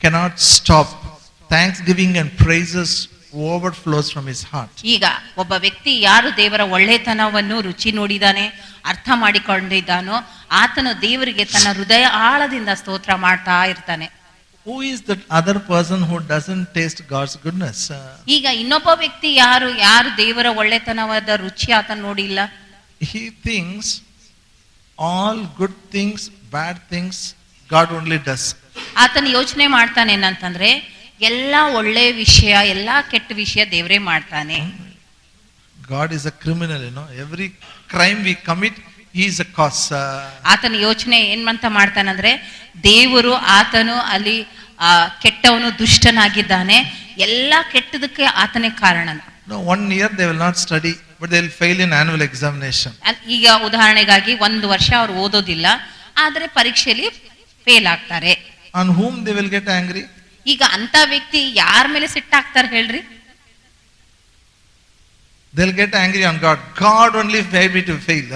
cannot stop. Thanksgiving and praises overflows from his heart. ಈಗ ಒಬ್ಬ ವ್ಯಕ್ತಿ ಯಾರು ದೇವರ ಒಳ್ಳೆತನವನ್ನು ರುಚಿ ನೋಡಿದಾನೆ, ಅರ್ಥ ಮಾಡಿಕೊಂಡಿದ್ದಾನೋ, ಆತನು ದೇವರಿಗೆ ತನ್ನ ಹೃದಯ ಆಳದಿಂದ ಸ್ತೋತ್ರ ಮಾಡ್ತಾ ಇರ್ತಾನೆ. Who is that other person who doesn't taste God's goodness? ಈಗ ಇನ್ನೊಬ್ಬ ವ್ಯಕ್ತಿ ಯಾರು ದೇವರ ಒಳ್ಳೆತನವಾದ ರುಚಿ ಆತನ ನೋಡಿಲ್ಲ. He thinks all good things, bad things, God only does. ಆತನ ಯೋಚನೆ ಮಾಡ್ತಾನೆ ಏನಂತಂದ್ರೆ, ಎಲ್ಲ ಒಳ್ಳೆ ವಿಷಯ, ಎಲ್ಲ ಕೆಟ್ಟ ವಿಷಯ ದೇವರೇ ಮಾಡ್ತಾನೆ. God is a criminal, every crime we commit, he is a cause. ಆತನ ಯೋಚನೆ ಏನ್ಮಂತ ಮಾಡ್ತಾನಂದ್ರೆ, ದೇವರು ಆತನು ಅಲ್ಲಿ ಕೆಟ್ಟವನು, ದುಷ್ಟನಾಗಿದ್ದಾನೆ, ಎಲ್ಲ ಕೆಟ್ಟದಕ್ಕೆ ಆತನೇ ಕಾರಣ. No, 1 year they will not study, but they will fail in annual examination. ಈಗ ಉದಾಹರಣೆಗಾಗಿ 1 ವರ್ಷ ಅವ್ರು ಓದೋದಿಲ್ಲ, ಆದ್ರೆ ಪರೀಕ್ಷೆಯಲ್ಲಿ ಫೇಲ್ ಆಗ್ತಾರೆ. On whom they will get angry? ಈಗ ಅಂತ ವ್ಯಕ್ತಿ ಯಾರ ಮೇಲೆ ಸಿಟ್ಟಾಗ್ತಾರೆ ಹೇಳ್ರಿ? They'll get angry on God. God only made me to fail.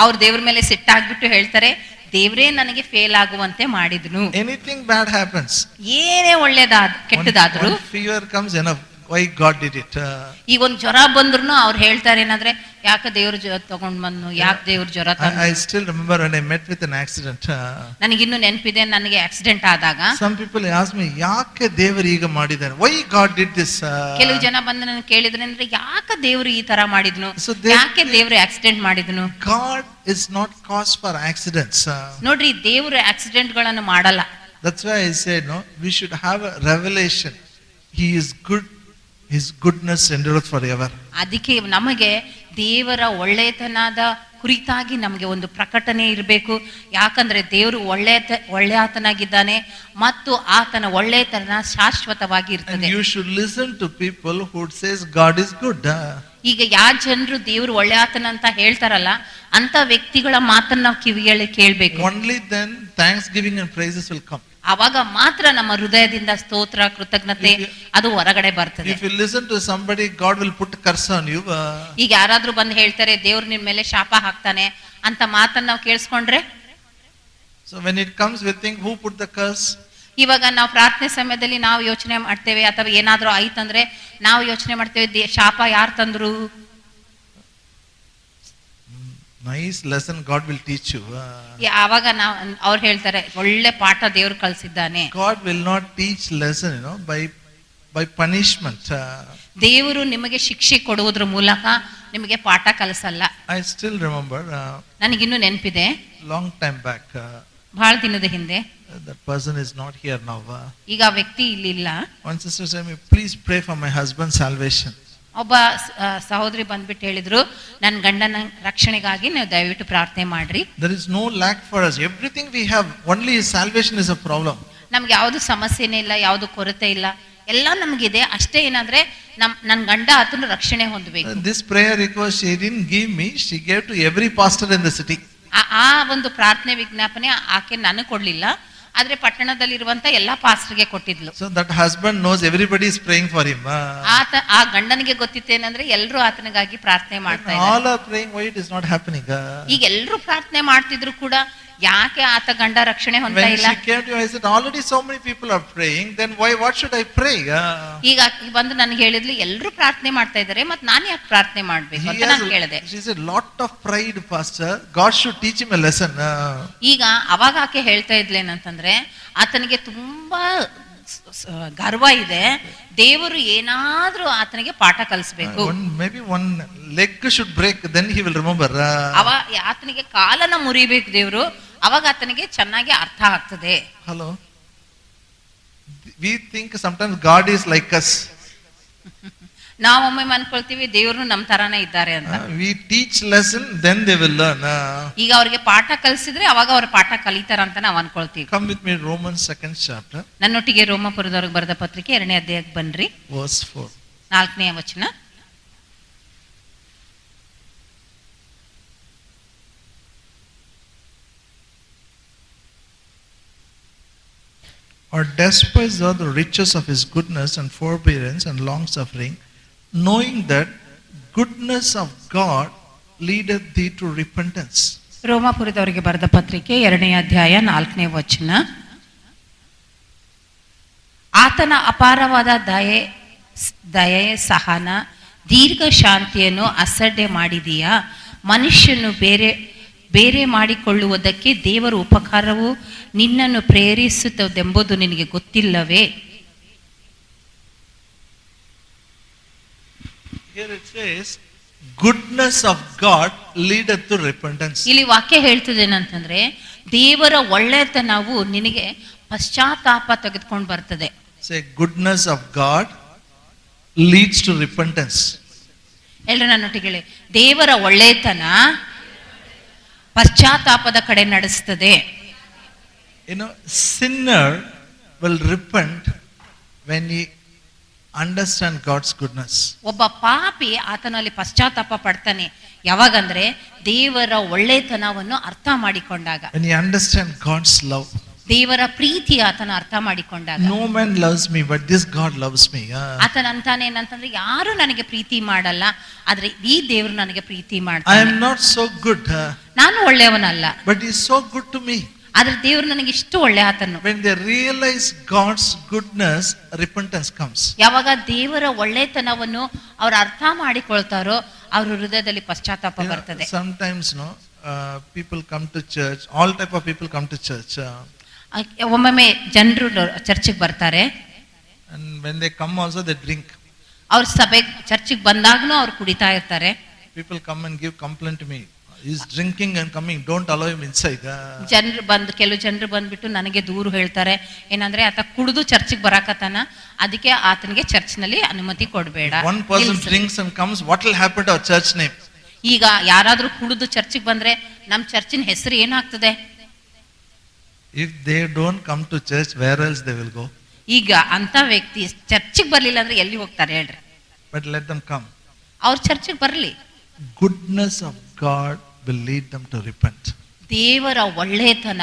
ಅವ್ರ ದೇವ್ರ ಮೇಲೆ ಸಿಟ್ಟಾಗ್ಬಿಟ್ಟು ಹೇಳ್ತಾರೆ, ದೇವ್ರೇ ನನಗೆ ಫೇಲ್ ಆಗುವಂತೆ ಮಾಡಿದ್ನು. Anything bad happens. ಏನೇ ಕೆಟ್ಟದಾದ್ರು, One fever comes enough. Why God did it? ಈಗ ಒಂದ್ ಜ್ವರ ಬಂದ್ರು ಅವ್ರು ಹೇಳ್ತಾರೆ ಏನಂದ್ರೆ, ಯಾಕೆ ದೇವ್ರ ತಗೊಂಡ್ ಬಂದು, ಯಾಕೆ ದೇವ್ರ ಜ್ವರ ತಂದು. I still remember when I met with an accident. ನನಗಿನ್ನು ನೆನಪಿದೆ, ನನಗೆ ಆಕ್ಸಿಡೆಂಟ್ ಆದಾಗ Some people ask me, ಯಾಕೆ ದೇವರು ಈಗ ಮಾಡಿದಾನೆ? Why God did this? ಕೆಲವು ಜನ ಬಂದು ನನಗೆ ಕೇಳಿದ್ರೆ ಅಂದ್ರೆ, ಯಾಕೆ ದೇವ್ರು ಈ ತರ ಮಾಡಿದ್ನು, ಯಾಕೆ ದೇವ್ರು accident ಮಾಡಿದ್ನು? God is not cause for accidents. ನೋಡ್ರಿ, ದೇವ್ರು ಆಕ್ಸಿಡೆಂಟ್ ಗಳನ್ನು ಮಾಡಲ್ಲ. That's why I said, no, we should have a revelation. He is good. His goodness endureth forever. ಅದಕ್ಕೆ ನಮಗೆ ದೇವರ ಒಳ್ಳೆತನದ ಕುರಿತಾಗಿ ನಮಗೆ ಒಂದು ಪ್ರಕಟಣೆ ಇರಬೇಕು. ಯಾಕಂದ್ರೆ ದೇವರು ಒಳ್ಳೆಯಾತನಾಗಿದ್ದಾನೆ ಮತ್ತು ಆತನ ಒಳ್ಳೆಯತನ ಶಾಶ್ವತವಾಗಿ And ಇರ್ತದೆ. you should listen to people who says God is good. ಈಗ ಯಾವ ಜನರು ದೇವರು ಒಳ್ಳೆಯಾತನ ಅಂತ ಹೇಳ್ತಾರಲ್ಲ ಅಂತ ವ್ಯಕ್ತಿಗಳ ಮಾತನ್ನ ನಾವು ಕಿವಿಯಲ್ಲಿ ಕೇಳ್ಬೇಕು. Only then thanksgiving and praises will come. ಅವಾಗ ಮಾತ್ರ ನಮ್ಮ ಹೃದಯದಿಂದ ಸ್ತೋತ್ರ ಕೃತಜ್ಞತೆ ಅದು ಹೊರಗಡೆ ಬರ್ತದೆ. If you listen to somebody, God will put curse on you. ಈಗ ಯಾರಾದ್ರೂ ಬಂದು ಹೇಳ್ತಾರೆ ದೇವ್ರು ನಿಮ್ ಮೇಲೆ ಶಾಪ ಹಾಕ್ತಾನೆ ಅಂತ ಮಾತನ್ನ ನಾವು ಕೇಳಿಸ್ಕೊಂಡ್ರೆ, So when it comes, we think who put the curse? ಇವಾಗ ನಾವು ಪ್ರಾರ್ಥನೆ ಸಮಯದಲ್ಲಿ ನಾವು ಯೋಚನೆ ಮಾಡ್ತೇವೆ, ಅಥವಾ ಏನಾದ್ರೂ ಆಯ್ತಂದ್ರೆ ನಾವು ಯೋಚನೆ ಮಾಡ್ತೇವೆ ಶಾಪ ಯಾರು ತಂದ್ರು. Nice lesson God will teach you. ಆವಾಗ ನಾವು ಅವ್ರು ಹೇಳ್ತಾರೆ ಒಳ್ಳೆ ಪಾಠ ದೇವ್ರು ಕಳ್ಸಿದ್ದಾನೆ. God will not teach lesson, by punishment. ದೇವರು ನಿಮಗೆ ಶಿಕ್ಷೆ ಕೊಡುವುದ್ರ ಮೂಲಕ ನಿಮಗೆ ಪಾಠ ಕಲಿಸಲ್ಲ. I still remember, ನನಗಿನ್ನೂ ನೆನಪಿದೆ, long time back, ಬಹಳ ದಿನದ ಹಿಂದೆ, that person is not here now. ಈಗ ಆ ವ್ಯಕ್ತಿ ಇಲ್ಲಿಲ್ಲ. One sister said me, please pray for my husband's salvation. ಒಬ್ಬ ಸಹೋದರಿ ಬಂದ್ಬಿಟ್ಟು ಹೇಳಿದ್ರು, ನನ್ನ ಗಂಡನ ರಕ್ಷಣೆಗಾಗಿ ನೀವು ದಯವಿಟ್ಟು ಪ್ರಾರ್ಥನೆ ಮಾಡ್ರಿ. There is no lack for us. Everything we have, only his salvation is a problem. ನಮ್ಗೆ ಯಾವ್ದು ಸಮಸ್ಯೆನೇ ಇಲ್ಲ, ಯಾವ್ದು ಕೊರತೆ ಇಲ್ಲ, ಎಲ್ಲ ನಮ್ಗಿದೆ. ಅಷ್ಟೇ ಏನಂದ್ರೆ ನನ್ನ ಗಂಡ ಆತನು ರಕ್ಷಣೆ ಹೊಂದಬೇಕು. This prayer request she didn't give me, she gave to every pastor in the city. ಆ ಒಂದು ಪ್ರಾರ್ಥನೆ ವಿಜ್ಞಾಪನೆ ಆಕೆ ನನಗೆ ಕೊಡ್ಲಿಲ್ಲ, ಆದ್ರೆ ಪಟ್ಟಣದಲ್ಲಿರುವಂತ ಎಲ್ಲಾ ಪಾಸ್ಟರ್ಗೆ ಕೊಟ್ಟಿದ್ಲು. So that husband knows everybody is praying for him. ಆ ಗಂಡನಿಗೆ ಗೊತ್ತಿತ್ತೇನಂದ್ರೆ ಎಲ್ಲರೂ ಆತನಿಗಾಗಿ ಪ್ರಾರ್ಥನೆ ಮಾಡ್ತಾ ಇದ್ದಾರೆ. All are praying, why it is not happening? ಈಗ ಎಲ್ಲರೂ ಪ್ರಾರ್ಥನೆ ಮಾಡ್ತಿದ್ರು ಕೂಡ ಯಾಕೆ ಆತ ಗಂಡ ರಕ್ಷಣೆ ಹೊಂದ್ತಾ When ಇಲ್ಲ? she came to me, I said, already so many people are praying, then what should I pray? ಈಗ ಬಂದು ನನಗೆ ಹೇಳಿದ್ಲು ಎಲ್ಲರೂ ಪ್ರಾರ್ಥನೆ ಮಾಡ್ತಾ ಇದ್ದಾರೆ, ಮತ್ತೆ ನಾನು ಯಾಕೆ ಪ್ರಾರ್ಥನೆ ಮಾಡ್ಬೇಕು ಅಂತ ನಾನು ಕೇಳಿದೆ. She said, lot of pride, pastor. God should teach him a lesson. ಈಗ ಅವಾಗ ಆಕೆ ಹೇಳ್ತಾ ಇದ್ಲೇನಂತಂದ್ರೆ ಆತನಿಗೆ ತುಂಬಾ ಗರ್ವ ಇದೆ, ದೇವರು ಏನಾದ್ರೂ ಆತನಿಗೆ ಪಾಠ ಕಲಿಸ್ಬೇಕು. Maybe one leg should break, then he will remember. ಆತನಿಗೆ ಕಾಲನ ಮುರಿಬೇಕು ದೇವರು, ಅವಾಗ ಆತನಿಗೆ ಚೆನ್ನಾಗಿ ಅರ್ಥ ಆಗ್ತದೆ. Hello. We think sometimes God is like us. ನಾವೊಮ್ಮೆ ಅನ್ಕೊಳ್ತೀವಿ ದೇವ್ರು ನಮ್ ತರಾನೇ ಇದ್ದಾರೆ ಅಂತ. We teach lesson, then they will learn. ಈಗ ಅವ್ರಿಗೆ ಪಾಠ ಕಲಿಸಿದ್ರೆ ಅವಾಗ ಅವ್ರ ಪಾಠ ಕಲಿತಾರ ಅಂತ ನಾವ್ ಅನ್ಕೊಳ್ತೀವಿ. Come with me, Romans 2nd chapter. ನನ್ನೊಟ್ಟಿಗೆ ರೋಮಪುರದವ್ರಿಗೆ ಬರೆದ ಪತ್ರಿಕೆ 2ನೇ ಅಧ್ಯಾಯಕ್ಕೆ ಬನ್ರಿ. Verse 4. 4ನೇ ವಚನ. Or despise not the riches of his goodness and forbearance and long suffering, knowing that goodness of God leadeth thee to repentance. ರೋಮಪುರದವರಿಗೆ ಬರೆದ ಪತ್ರಿಕೆ 2ನೇ ಅಧ್ಯಾಯ 4ನೇ ವಚನ. ಆತನ ಅಪಾರವಾದ ದಯೆ ಸಹನ ದೀರ್ಘ ಶಾಂತಿಯನ್ನು ಅಸಡ್ಡೆ ಮಾಡಿದೀಯಾ? ಮನುಷ್ಯನು ಬೇರೆ ಮಾಡಿಕೊಳ್ಳುವುದಕ್ಕೆ ದೇವರ ಉಪಕಾರವು ನಿನ್ನನ್ನು ಪ್ರೇರಿಸುತ್ತದೆಂಬುದು ನಿನಗೆ ಗೊತ್ತಿಲ್ಲವೇ? Here it says, goodness of God leadeth to repentance. ಇಲ್ಲಿ ವಾಕ್ಯ ಹೇಳ್ತದೇನಂತಂದ್ರೆ ದೇವರ ಒಳ್ಳೆತನವು ನಿನಗೆ ಪಶ್ಚಾತ್ತಾಪ ತೆಗೆದುಕೊಂಡು ಬರ್ತದೆ. Say, goodness of God leads to repentance. ಎಲ್ಲರೂ ನನ್ನೊಟ್ಟಿಗೆ ಹೇಳಿ, ದೇವರ ಒಳ್ಳೆತನ ಪಶ್ಚಾತ್ತಾಪದ ಕಡೆ ನಡೆಸ್ತದೆ. Sinner will repent when he understand God's goodness. ಒಬ್ಬ ಪಾಪಿ ಆತನಲ್ಲಿ ಪಶ್ಚಾತ್ತಾಪ ಪಡ್ತಾನೆ ಯಾವಾಗಂದ್ರೆ ದೇವರ ಒಳ್ಳೆತನವನ್ನು ಅರ್ಥ ಮಾಡಿಕೊಂಡಾಗ. When he understand God's love. ದೇವರ ಪ್ರೀತಿ ಆತನ ಅರ್ಥ ಮಾಡಿಕೊಂಡಾಗ. No man loves me, but this God loves me. ಆತನ ಅಂತಾನೆ ಏನಂತಂದ್ರೆ ಯಾರು ನನಗೆ ಪ್ರೀತಿ ಮಾಡಲ್ಲ, ಆದ್ರೆ ಈ ದೇವರು ನನಗೆ ಪ್ರೀತಿ ಮಾಡ್ತಾನೆ. I am not so good. ನಾನು ಒಳ್ಳೆಯವನಲ್ಲ, but he is so good to me. ಆದ್ರೆ ದೇವರು ನನಗೆ ಇಷ್ಟು ಒಳ್ಳೆ ಆತನು. When they realize God's goodness, repentance comes. ಯಾವಾಗ ದೇವರ ಒಳ್ಳೆತನವನ್ನು ಅವರು ಅರ್ಥ ಮಾಡಿಕೊಳ್ತಾರೋ ಅವ್ರ ಹೃದಯದಲ್ಲಿ ಪಶ್ಚಾತ್ತಾಪ ಬರ್ತದೆ. Sometimes people come to church, all type of people come to church. ಒಮ್ಮೊಮ್ಮೆ ಜನರು ಚರ್ಚಿಗೆ ಬರ್ತಾರೆ. And when they come also they drink. ಅವ್ರ ಸಭೆ ಚರ್ಚಿಗೆ ಬಂದಾಗ್ನೂ ಅವ್ರು ಕುಡಿತಾ ಇರ್ತಾರೆ. People come and give complaint to me. He is drinking and coming, don't allow him inside. ಕೆಲವು ಜನರು ಬಂದ್ಬಿಟ್ಟು ನನಗೆ ದೂರು ಹೇಳ್ತಾರೆ, ಏನಂದ್ರೆ ಆತ ಕುಡಿದು ಚರ್ಚಿಗೆ ಬರಾಕತ್ತಾನ, ಅದಕ್ಕೆ ಆತನಿಗೆ ಚರ್ಚ್ನಲ್ಲಿ ಅನುಮತಿ ಕೊಡಬೇಡ. One person drinks and comes, what will happen to our church name? ಈಗ ಯಾರಾದ್ರೂ ಕುಡಿದು ಚರ್ಚಿಗೆ ಬಂದ್ರೆ ನಮ್ಮ ಚರ್ಚಿನ ಹೆಸರು ಏನಾಗ್ತದೆ? If they don't come to church, where else they will go? ಈಗ ಅಂತ ವ್ಯಕ್ತಿ ಚರ್ಚಿಗೆ ಬರ್ಲಿಲ್ಲ ಅಂದ್ರೆ ಎಲ್ಲಿ ಹೋಗ್ತಾರೆ ಹೇಳ್ರಿ? But let them come. ಅವ್ರ ಚರ್ಚಿಗೆ ಬರ್ಲಿ. Goodness of God will lead them to repent. ದೇವರ ಒಳ್ಳೆತನ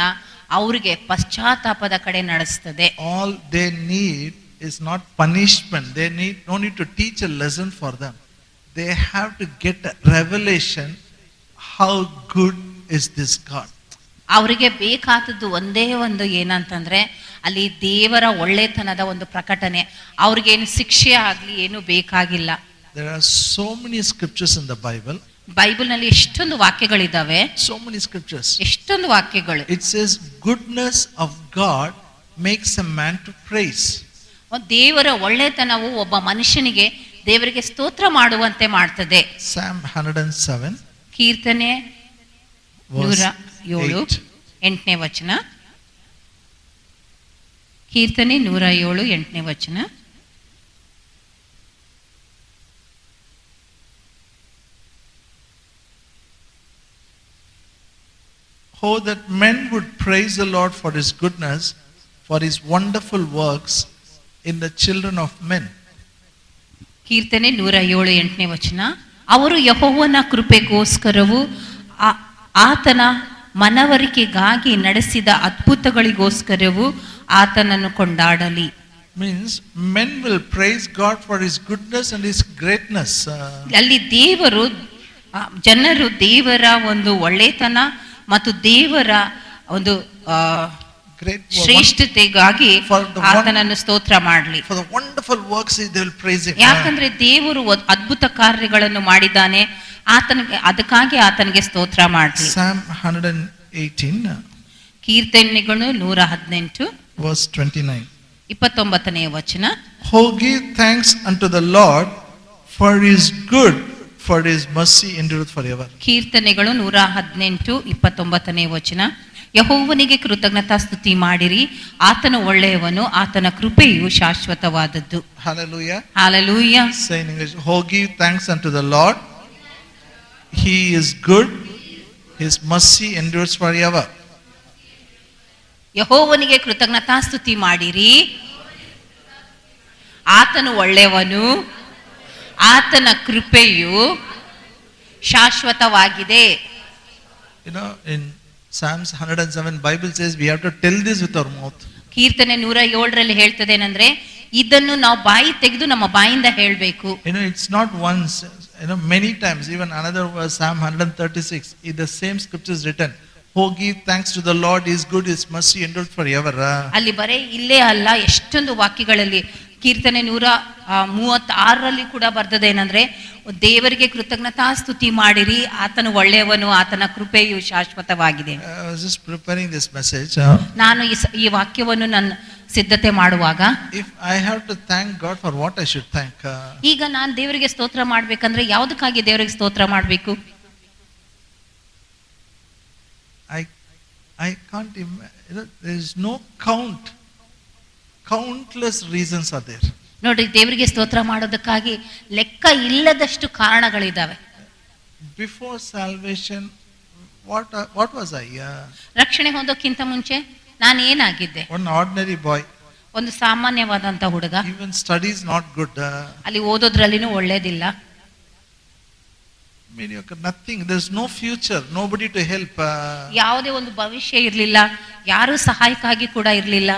ಅವ್ರಿಗೆ ಪಶ್ಚಾತ್ತಾಪದ ಕಡೆ ನಡೆಸ್ತದೆ. All they need is not punishment. They no need to teach a lesson for them. They have to get a revelation how good is this God. ಅವರಿಗೆ ಬೇಕಾದದ್ದು ಒಂದೇ ಒಂದು ಏನಂತಂದ್ರೆ ಅಲ್ಲಿ ದೇವರ ಒಳ್ಳೆತನದ ಒಂದು ಪ್ರಕಟಣೆ. ಅವ್ರಿಗೇನು ಶಿಕ್ಷೆ ಆಗ್ಲಿ ಏನು ಬೇಕಾಗಿಲ್ಲ. There are so many scriptures in the Bible. Bible ನಲ್ಲಿ ಎಷ್ಟೊಂದು ವಾಕ್ಯಗಳಿದಾವೆ. So many scriptures. ಎಷ್ಟೊಂದು ವಾಕ್ಯಗಳು. It says goodness of God makes a man to praise. ದೇವರ ಒಳ್ಳೆತನವು ಒಬ್ಬ ಮನುಷ್ಯನಿಗೆ ದೇವರಿಗೆ ಸ್ತೋತ್ರ ಮಾಡುವಂತೆ ಮಾಡ್ತದೆ. Psalm 107 ಕೀರ್ತನೆ 107 8ನೇ ವಚನ. ಕೀರ್ತನೆ 107 8ನೇ ವಚನ. Oh, that men would praise the Lord for his goodness, for his wonderful works in the children of men. ಕೀರ್ತನೆ 107 8ನೇ ವಚನ. ಅವರು ಯೆಹೋವನ ಕೃಪೆಗೋಸ್ಕರವೂ ಆತನ ಮನವರಿಕೆಗಾಗಿ ನಡೆಸಿದ ಅದ್ಭುತಗಳಿಗೋಸ್ಕರವೂ ಆತನನ್ನು ಕೊಂಡಾಡಲಿ. Means men will praise God for his goodness and his greatness. ಅಲ್ಲಿ ಜನರು ದೇವರ ಒಂದು ಒಳ್ಳೆತನ ಮತ್ತು ದೇವರ ಒಂದು ಶ್ರೇಷ್ಠತೆಗಾಗಿ ಆತನನ್ನು ಸ್ತೋತ್ರ ಮಾಡಲಿ. For the wonderful works they will praise him. ಯಾಕಂದ್ರೆ ದೇವರು ಅದ್ಭುತ ಕಾರ್ಯಗಳನ್ನು ಮಾಡಿದ್ದಾನೆ, ಅದಕ್ಕಾಗಿ ಆತನಿಗೆ ಸ್ತೋತ್ರ ಮಾಡಲಿ. Psalm 118 ಕೀರ್ತನೆಗಳು 118 verse 29 29ನೇ ವಚನ. Oh, give thanks unto the Lord, for his good, for his mercy endureth forever. ಕೀರ್ತನೆಗಳು 118 29ನೇ ವಚನ. ಯೆಹೋವನಿಗೆ ಕೃತಜ್ಞತಾ ಸ್ತುತಿ ಮಾಡಿರಿ, ಆತನು ಒಳ್ಳೆಯವನು, ಆತನ ಕೃಪೆಯು ಶಾಶ್ವತವಾದದ್ದು. Hallelujah. Hallelujah. Say in English, oh, give thanks unto the Lord, he is good, his mercy endures forever. ಯೆಹೋವನಿಗೆ ಕೃತಜ್ಞತಾ ಸ್ತುತಿ ಮಾಡಿರಿ, ಆತನು ಒಳ್ಳೆಯವನು, ಆತನ ಕೃಪೆಯು ಶಾಶ್ವತವಾಗಿದೆ. You know, in Psalms 107 Bible says we have to tell this with our mouth. ಕೀರ್ತನೆ 107ರಲ್ಲಿ ಹೇಳ್ತದೆ ಏನಂದ್ರೆ ಇದನ್ನು ನಾವು ಬಾಯಿ ತೆಗೆದು ನಮ್ಮ ಬಾಯಿಂದ ಹೇಳಬೇಕು. You know, it's not once, you know, many times. Even another verse, Psalm 136, in the same scripture is written, oh, give thanks to the Lord, he is good, his mercy endures forever. ಅಲ್ಲಿ ಬರೇ ಇಲ್ಲೇ ಅಲ್ಲ, ಎಷ್ಟೊಂದು ವಾಕ್ಯಗಳಲ್ಲಿ ಕೀರ್ತನೆ 136ರಲ್ಲಿ ಕೂಡ ಬರ್ತದೆ ಏನಂದ್ರೆ ದೇವರಿಗೆ ಕೃತಜ್ಞತಾ ಸ್ತುತಿ ಮಾಡಿರಿ, ಆತನು ಒಳ್ಳೆಯವನು, ಆತನ ಕೃಪೆಯು ಶಾಶ್ವತವಾಗಿದೆ. I was just preparing this message. ನಾನು ಈ ವಾಕ್ಯವನ್ನು ನನ್ನ ಸಿದ್ಧತೆ ಮಾಡುವಾಗ if I have to thank God, for what I should thank? ಈಗ ನಾನು ದೇವರಿಗೆ ಸ್ತೋತ್ರ ಮಾಡ್ಬೇಕಂದ್ರೆ ಯಾವುದಕ್ಕಾಗಿ ದೇವರಿಗೆ ಸ್ತೋತ್ರ ಮಾಡಬೇಕು? I can't imagine. There is no count. Countless reasons are there. ನೋಡಿ, ದೇವರಿಗೆ ಸ್ತೋತ್ರ ಮಾಡೋದಕ್ಕಾಗಿ ಲೆಕ್ಕ ಇಲ್ಲದಷ್ಟು ಕಾರಣಗಳಿದ್ದಾವೆ. Before salvation, what was I? ರಕ್ಷಣೆ ಹೊಂದೋಕ್ಕಿಂತ ಮುಂಚೆ ನಾನು ಏನಾಗಿದ್ದೆ? One ordinary boy. ಒಂದು ಸಾಮಾನ್ಯವಾದಂತ ಹುಡುಗ. Even studies not good. ಅಲ್ಲಿ ಓದೋದ್ರಲ್ಲಿನೂ ಒಳ್ಳೇದಿಲ್ಲ. Nothing. There's no future. Nobody to help. ಯಾವುದೇ ಒಂದು ಭವಿಷ್ಯ ಇರಲಿಲ್ಲ, ಯಾರು ಸಹಾಯಕ್ಕಾಗಿ ಕೂಡ ಇರಲಿಲ್ಲ.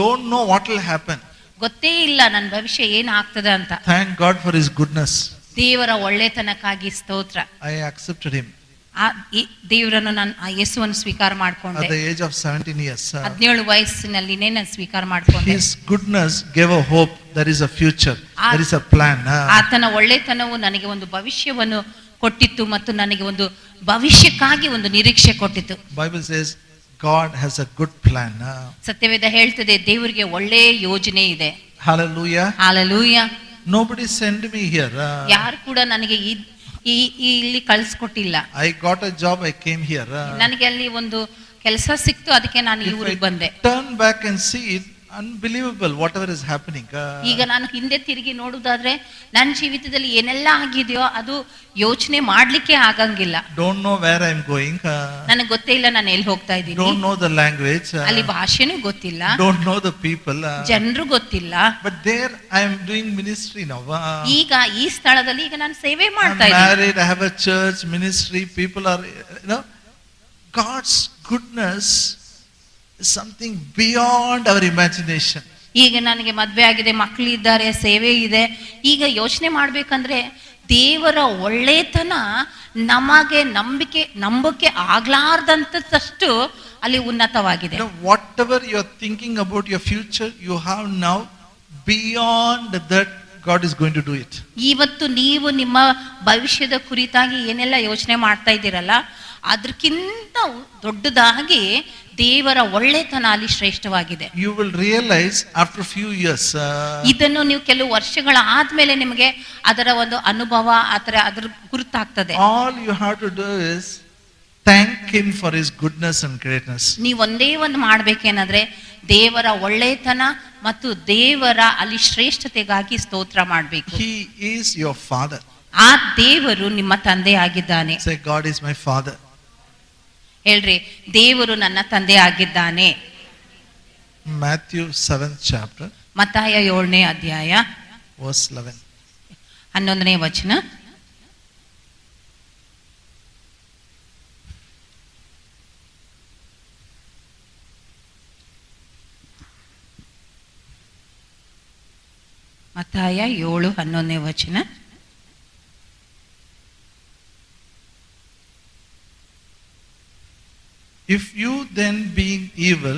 Don't know what will happen. ಗೊತ್ತೇ ಇಲ್ಲ ನನ್ನ ಭವಿಷ್ಯ ಏನಾಗ್ತದೆ ಅಂತ. Thank God for his goodness. ದೇವರ ಒಳ್ಳೆತನಕ್ಕಾಗಿ ಸ್ತೋತ್ರ. I accepted him. ದೇವರನ್ನು ನಾನು ಯೇಸುವನ್ನು ಸ್ವೀಕಾರ ಮಾಡಿಕೊಂಡೆ. At the age of 17 years. 17 ವಯಸ್ಸಿನಲ್ಲಿನೇ ನಾನು ಸ್ವೀಕಾರ ಮಾಡಿಕೊಂಡೆ. His goodness gave a hope. There is a future. There is a plan. ಆತನ ಒಳ್ಳೆತನವು ನನಗೆ ಒಂದು ಭವಿಷ್ಯವನ್ನು ಕೊಟ್ಟಿತ್ತು ಮತ್ತು ನನಗೆ ಒಂದು ಭವಿಷ್ಯಕ್ಕಾಗಿ ಒಂದು ನಿರೀಕ್ಷೆ ಕೊಟ್ಟಿತ್ತು. Bible says God has a good plan. ಸತ್ಯವೇದ ಹೇಳ್ತದೆ ದೇವರಿಗೆ ಒಳ್ಳೆಯ ಯೋಜನೆ ಇದೆ. Hallelujah. Hallelujah. Nobody sent me here. ಯಾರು ಕೂಡ ನನಗೆ ಇಲ್ಲಿ ಕಳಿಸ್ಕೊಟ್ಟಿಲ್ಲ. I got a job, I came here. ನನಗೆ ಅಲ್ಲಿ ಒಂದು ಕೆಲಸ ಸಿಕ್ತು, ಅದಕ್ಕೆ ನಾನು ಈ ಊರಿಗೆ ಬಂದೆ. Turn back and see it, unbelievable whatever is happening. ಈಗ ನಾನು ಹಿಂದೆ ತಿರುಗಿ ನೋಡುವುದಾದ್ರೆ ನನ್ನ ಜೀವಿತದಲ್ಲಿ ಏನೆಲ್ಲ ಆಗಿದೆಯೋ ಅದು ಯೋಚನೆ ಮಾಡ್ಲಿಕ್ಕೆ ಆಗಂಗಿಲ್ಲ. Don't know where I am going. ನನಗೆ ಗೊತ್ತೇ ಇಲ್ಲ ನಾನು ಎಲ್ಲಿ ಹೋಗ್ತಾ ಇದ್ದೀನಿ. Don't know the language. ಅಲ್ಲಿ ಭಾಷೆನೂ ಗೊತ್ತಿಲ್ಲ. Don't know the people. ಜನರು ಗೊತ್ತಿಲ್ಲ. But there I am doing ministry now. ಈಗ ಈ ಸ್ಥಳದಲ್ಲಿ ಈಗ ನಾನು ಸೇವೆ ಮಾಡ್ತಾ I'm ಇದ್ದೀನಿ. married, I have a church ministry, people are, God's goodness is something beyond our imagination. ಈಗ ನನಗೆ ಮದ್ವೆ ಆಗಿದೆ, ಮಕ್ಕಳಿದ್ದಾರೆ, ಸೇವೆ ಇದೆ. ಈಗ ಯೋಚನೆ ಮಾಡ್ಬೇಕಂದ್ರೆ ದೇವರ ಒಳ್ಳೆತನ ನಮಗೆ ನಂಬಕ್ಕೆ ಆಗ್ಲಾರ್ದಂತಷ್ಟು ಅಲ್ಲಿ ಉನ್ನತವಾಗಿದೆ. Whatever you are thinking about your future, you have now beyond that. God is going to do it. ಇವತ್ತು ನೀವು ನಿಮ್ಮ ಭವಿಷ್ಯದ ಕುರಿತಾಗಿ ಏನೆಲ್ಲ ಯೋಚನೆ ಮಾಡ್ತಾ ಇದ್ದೀರಲ್ಲ, ಅದಕ್ಕಿಂತ ದೊಡ್ಡದಾಗಿ ದೇವರ ಒಳ್ಳೆತನ ಅಲ್ಲಿ ಶ್ರೇಷ್ಠವಾಗಿದೆ. You will realize after few years. ಇದನ್ನು ನೀವು ಕೆಲವು ವರ್ಷಗಳ ಆದ್ಮೇಲೆ ನಿಮಗೆ ಅದರ ಒಂದು ಅನುಭವ ಅದರ ಗುರುತಾಗ್ತದೆ. All you have to do is thank Him for His goodness and greatness. ನೀವು ಒಂದೇ ಒಂದು ಮಾಡ್ಬೇಕೇನಾದ್ರೆ ದೇವರ ಒಳ್ಳೆತನ ಮತ್ತು ದೇವರ ಅಲ್ಲಿ ಶ್ರೇಷ್ಠತೆಗಾಗಿ ಸ್ತೋತ್ರ ಮಾಡಬೇಕು. He is your father. ಆ ದೇವರು ನಿಮ್ಮ ತಂದೆ ಆಗಿದ್ದಾನೆ. Say, God is my father. ಹೇಳ್ರಿ, ದೇವರು ನನ್ನ ತಂದೆ ಆಗಿದ್ದಾನೆ. Matthew 7th chapter. ಮತ್ತಾಯ 7ನೇ ಅಧ್ಯಾಯ verse 11. 11ನೇ ವಚನ. ಮತ್ತಾಯ 7:11ನೇ ವಚನ. If you then, being evil,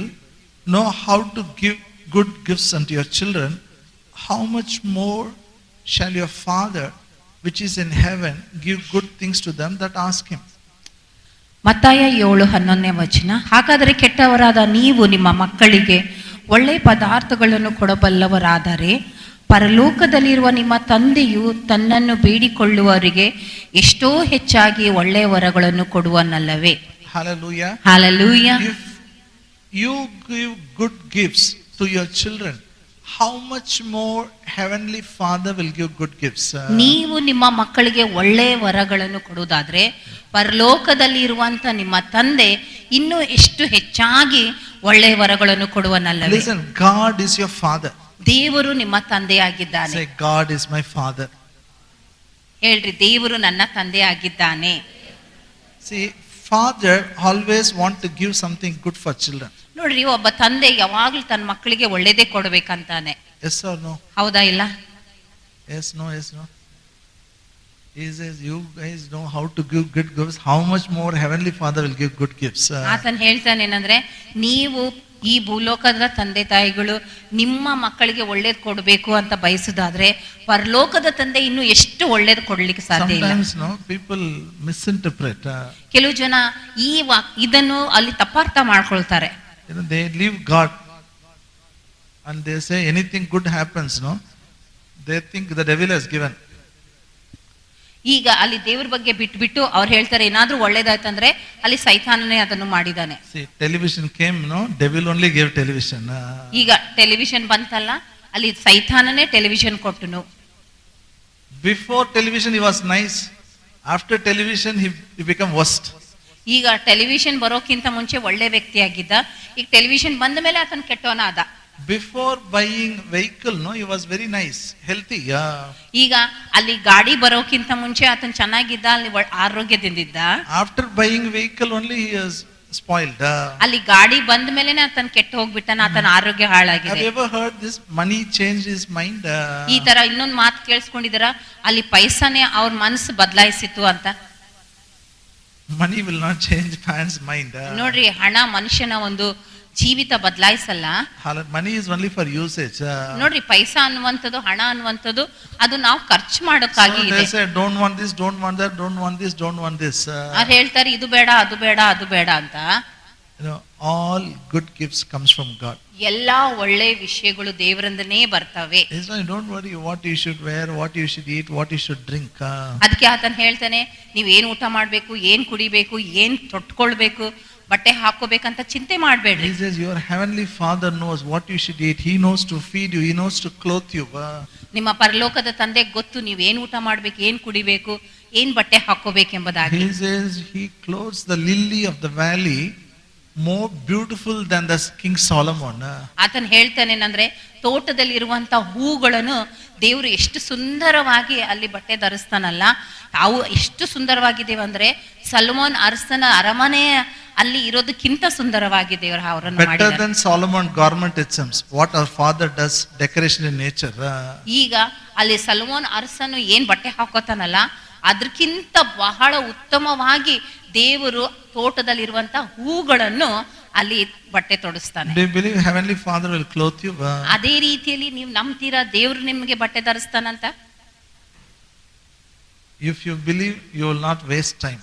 know how to give good gifts unto your children, how much more shall your Father which is in heaven give good things to them that ask Him. ಮತ್ತಾಯ 7:11ನೇ ವಚನ. ಹಾಗಾದರೆ ಕೆಟ್ಟವರಾದ ನೀವು ನಿಮ್ಮ ಮಕ್ಕಳಿಗೆ ಒಳ್ಳೆಯ ಪದಾರ್ಥಗಳನ್ನು ಕೊಡಬಲ್ಲವರಾದರೆ ಪರಲೋಕದಲ್ಲಿರುವ ನಿಮ್ಮ ತಂದೆಯು ತನ್ನನ್ನು ಬೇಡಿಕೊಳ್ಳುವವರಿಗೆ ಎಷ್ಟೋ ಹೆಚ್ಚಾಗಿ ಒಳ್ಳೆಯ ವರಗಳನ್ನು ಕೊಡುವನಲ್ಲವೇ. Hallelujah. Hallelujah. If you give good gifts to your children, how much more Heavenly Father will give good gifts. ನೀವು ನಿಮ್ಮ ಮಕ್ಕಳಿಗೆ ಒಳ್ಳೆಯ ವರಗಳನ್ನು ಕೊಡುವುದಾದ್ರೆ ಪರಲೋಕದಲ್ಲಿ ಇರುವಂತ ನಿಮ್ಮ ತಂದೆ ಇನ್ನೂ ಎಷ್ಟು ಹೆಚ್ಚಾಗಿ ಒಳ್ಳೆಯ ವರಗಳನ್ನು ಕೊಡುವನಲ್ಲವೇ. Listen, God is your Father. ದೇವರು ನಿಮ್ಮ ತಂದೆಯಾಗಿದ್ದಾನೆ. Say, God is my Father. ಹೇಳ್ರಿ, ದೇವರು ನನ್ನ ತಂದೆಯಾಗಿದ್ದಾನೆ. See, Father always want to give something good for children. ನೋಡ್ರಿ, ಒಬ್ಬ ತಂದೆ ಯಾವಾಗ್ಲೂ ತನ್ನ ಮಕ್ಕಳಿಗೆ ಒಳ್ಳೇದೇ ಕೊಡ್ಬೇಕಂತಾನೆ. Yes or no? ಹೌದಾ ಇಲ್ಲ? Yes, no, yes, no. He says, you guys know how to give good gifts. How much more Heavenly Father will give good gifts. ಆತನ ಹೇಳ್ತಾನೆ ಏನಂದ್ರೆ, ನೀವು ಈ ಭೂಲೋಕದ ತಂದೆ ತಾಯಿಗಳು ನಿಮ್ಮ ಮಕ್ಕಳಿಗೆ ಒಳ್ಳೇದು ಕೊಡಬೇಕು ಅಂತ ಬಯಸುದಾದ್ರೆ ಪರಲೋಕದ ತಂದೆ ಇನ್ನು ಎಷ್ಟು ಒಳ್ಳೇದು ಕೊಡ್ಲಿಕ್ಕೆ ಸಾಧ್ಯ ಇಲ್ಲ. Sometimes no, people misinterpret. ಕೆಲವು ಜನ ಇದನ್ನು ಅಲ್ಲಿ ತಪ್ಪಾರ್ಥ ಮಾಡ್ಕೊಳ್ತಾರೆ. They leave God and they say anything good happens, no? They think the devil has given. ಈಗ ಅಲ್ಲಿ ದೇವರ ಬಗ್ಗೆ ಬಿಟ್ಬಿಟ್ಟು ಅವ್ರು ಹೇಳ್ತಾರೆ ಏನಾದ್ರೂ ಒಳ್ಳೇದಾಯ್ತಂದ್ರೆ ಅಲ್ಲಿ ಸೈತಾನನೇ ಅದನ್ನು ಮಾಡಿದಾನೆ. See, television came, no? Devil only gave television. ಈಗ ಟೆಲಿವಿಷನ್ ಬಂತಲ್ಲ, ಅಲ್ಲಿ ಸೈತಾನನೇ ಟೆಲಿವಿಷನ್ ಕೊಟ್ಟನು. Before television he was nice. After television he became worst. ಈಗ ಟೆಲಿವಿಷನ್ ಬರೋಕ್ಕಿಂತ ಮುಂಚೆ ಒಳ್ಳೆ ವ್ಯಕ್ತಿಯಾಗಿದ್ದ, ಈಗ ಟೆಲಿವಿಷನ್ ಬಂದ ಮೇಲೆ ಆತನ ಕೆಟ್ಟವನ ಆದ. Before buying vehicle, no, he was very nice, healthy. ಈಗ ಅಲ್ಲಿ ಗಾಡಿ ಬರೋಕ್ಕಿಂತ ಮುಂಚೆ ಆತನ ಚೆನ್ನಾಗಿದ್ದ, ಅಲ್ಲಿ ಆರೋಗ್ಯದಿಂದಿದ್ದ. After buying vehicle only he is spoiled. ಅಲ್ಲಿ ಗಾಡಿ ಬಂದ ಮೇಲೆನೆ ಆತನ ಕೆಟ್ಟ ಹೋಗ್ಬಿಟ್ಟನ, ಆತನ ಆರೋಗ್ಯ ಹಾಳಾಗಿದೆ. Have you ever heard this? Money changed his mind. ಈ ತರ ಇನ್ನೊಂದು ಮಾತು ಕೇಳಿಸ್ಕೊಂಡಿದ್ದೀರಾ? ಅಲ್ಲಿ ಪೈಸಾನೇ ಅವ್ರ ಮನಸ್ಸು ಬದಲಾಯಿಸಿತು ಅಂತ. Money will not change man's mind. ನೋಡ್ರಿ, ಹಣ ಮನುಷ್ಯನ ಒಂದು ಜೀವಿತ ಬದಲಾಯಿಸಲ್ಲ. Money is only for usage. ನೋಡ್ರಿ, ಪೈಸಾ ಅನ್ನುವಂಥದ್ದು, ಹಣ ಅನ್ನುವಂಥದ್ದು ಅದು ನಾವು ಖರ್ಚು ಮಾಡೋಕ್ಕಾಗಿ ಇದೆ. They say don't want this, don't want that, don't want this, don't want this. ಅವ್ರು ಹೇಳ್ತಾರೆ ಇದು ಬೇಡ, ಅದು ಬೇಡ, ಅದು ಬೇಡ ಅಂತ. All good gifts comes from God. ಎಲ್ಲಾ ಒಳ್ಳೆ ವಿಷಯಗಳು ದೇವರಿಂದನೇ ಬರ್ತವೆ. Don't worry what you should wear, what you should eat, what you should drink. ಅದಕ್ಕೆ ಆತನ ಹೇಳ್ತಾನೆ, ನೀವ್ ಏನ್ ಊಟ ಮಾಡ್ಬೇಕು, ಏನ್ ಕುಡಿಬೇಕು, ಏನ್ ತೊಟ್ಕೊಳ್ಬೇಕು, ಬಟ್ಟೆ ಹಾಕೋಬೇಕಂತ ಚಿಂತೆ ಮಾಡಬೇಡ್ರಿ. He says, your heavenly Father knows what you should eat. He knows to feed you. He knows to clothe you. ನಿಮ್ಮ ಪರಲೋಕದ ತಂದೆ ಗೊತ್ತು ನೀವು ಏನು ಊಟ ಮಾಡಬೇಕು, ಏನು ಕುಡಿಬೇಕು, ಏನು ಬಟ್ಟೆ ಹಾಕೋಬೇಕೆಂಬುದಾಗಿ. He says he clothes the lily of the valley more beautiful than the King Solomon. ಆತನು ಹೇಳ್ತಾನೇನಂದ್ರೆ ತೋಟದಲ್ಲಿ ಇರುವಂತ ಹೂಗಳನ್ನು ದೇವರು ಎಷ್ಟು ಸುಂದರವಾಗಿ ಅಲ್ಲಿ ಬಟ್ಟೆ ಧರಿಸ್ತಾನಲ್ಲ, ಅವು ಎಷ್ಟು ಸುಂದರವಾಗಿದ್ದೇವೆ ಅಂದ್ರೆ ಸೊಲೊಮೋನ್ ಅರಸನ ಅರಮನೆ ಅಲ್ಲಿ ಇರೋದಕ್ಕಿಂತ ಸುಂದರವಾಗಿ ದೇವರು ಅವರನ್ನು Better ಮಾಡಿದ್ದಾರೆ. than Solomon garment itself. What our Father does decoration in nature. ಈಗ ಅಲ್ಲಿ ಸೊಲೊಮೋನ್ ಅರಸನು ಏನ್ ಬಟ್ಟೆ ಹಾಕೋತಾನಲ್ಲ ಅದಕ್ಕಿಂತ ಬಹಳ ಉತ್ತಮವಾಗಿ ದೇವರು ತೋಟದಲ್ಲಿರುವಂತ ಹೂಗಳನ್ನು ಅಲ್ಲಿ ಬಟ್ಟೆ ತೊಡಿಸ್ತಾನೆ. Do you believe heavenly Father will clothe you? ಅದೇ ರೀತಿಯಲ್ಲಿ ನೀವು ನಂಬ್ತೀರಾ ದೇವ್ರು ನಿಮ್ಗೆ ಬಟ್ಟೆ ಧರಿಸ್ತಾನಂತ? If you believe, you will not waste time.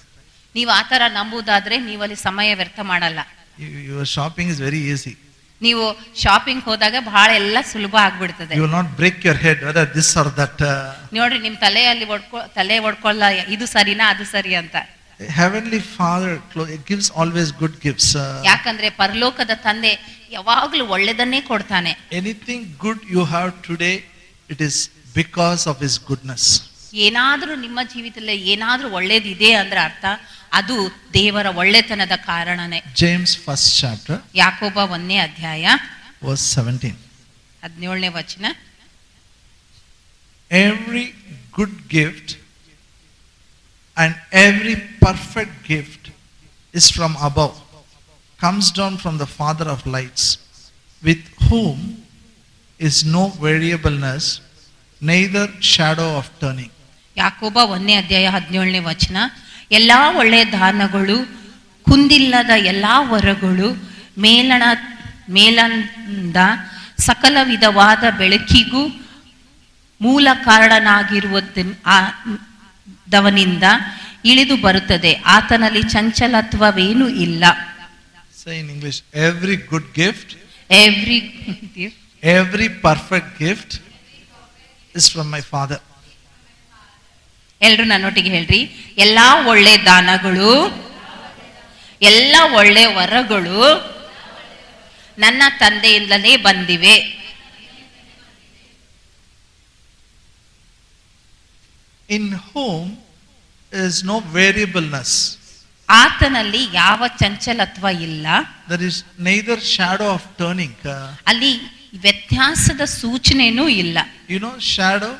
ನೀವು ಆತರ ನಂಬುದಾದ್ರೆ ನೀವು ಅಲ್ಲಿ ಸಮಯ ವ್ಯರ್ಥ ಮಾಡಲ್ಲ. Your shopping is very easy. ನೀವು ಶಾಪಿಂಗ್ ಹೋದಾಗ ಬಹಳ ಎಲ್ಲ ಸುಲಭ ಆಗ್ಬಿಡ್ತದೆ. You will not break your head whether this or that. ನೋಡ್ರಿ ನಿಮ್ ತಲೆ ಒಡ್ಕೊಳ್ಳ ಇದು ಸರಿನಾ ಅದು ಸರಿ ಅಂತ. Heavenly Father gives always good gifts. ಯಾಕಂದ್ರೆ ಪರಲೋಕದ ತಂದೆ ಯಾವಾಗ್ಲೂ ಒಳ್ಳೆದನ್ನೇ ಕೊಡ್ತಾನೆ. Anything good you have today, it is because of His goodness. ಏನಾದ್ರೂ ನಿಮ್ಮ ಜೀವಿತದಲ್ಲಿ ಏನಾದ್ರೂ ಒಳ್ಳೇದಿದೆ ಅಂದ್ರೆ ಅರ್ಥ ಅದು ದೇವರ ಒಳ್ಳೆತನದ ಕಾರಣನೇ. James 1st chapter ಯಾಕೋಬ 1ನೇ ಅಧ್ಯಾಯ verse 17. 17ನೇ ವಚನ. Every good gift and every perfect gift is from above, comes down from the Father of lights, with whom is no variableness, neither shadow of turning. ಯಾಕೋಬ 1ನೇ ಅಧ್ಯಾಯ 17ನೇ ವಚನ. ಎಲ್ಲಾ ಒಳ್ಳೆಯ ದಾನಗಳು, ಕುಂದಿಲ್ಲದ ಎಲ್ಲಾ ವರಗಳು, ಮೇಲಂದ ಸಕಲ ವಿಧವಾದ ಬೆಳಕಿಗೂ ಮೂಲ ಕಾರಣನಾಗಿರುವುದವನಿಂದ ಇಳಿದು ಬರುತ್ತದೆ. ಆತನಲ್ಲಿ ಚಂಚಲತ್ವವೇನೂ ಇಲ್ಲ. Say in English, every good gift, every perfect gift is from my Father. ಎಲ್ರು ನನ್ನೊಟ್ಟಿಗೆ ಹೇಳ್ರಿ, ಎಲ್ಲಾ ಒಳ್ಳೆ ದಾನಗಳು, ಎಲ್ಲಾ ಒಳ್ಳೆ ವರಗಳು ನನ್ನ ತಂದೆಯಿಂದಲೇ ಬಂದಿವೆ. In whom is no variableness. ಆತನಲ್ಲಿ ಯಾವ ಚಂಚಲತ್ವ ಇಲ್ಲ. There is neither shadow of turning. ಅಲ್ಲಿ ವ್ಯತ್ಯಾಸದ ಸೂಚನೆನೂ ಇಲ್ಲ. You know, shadow,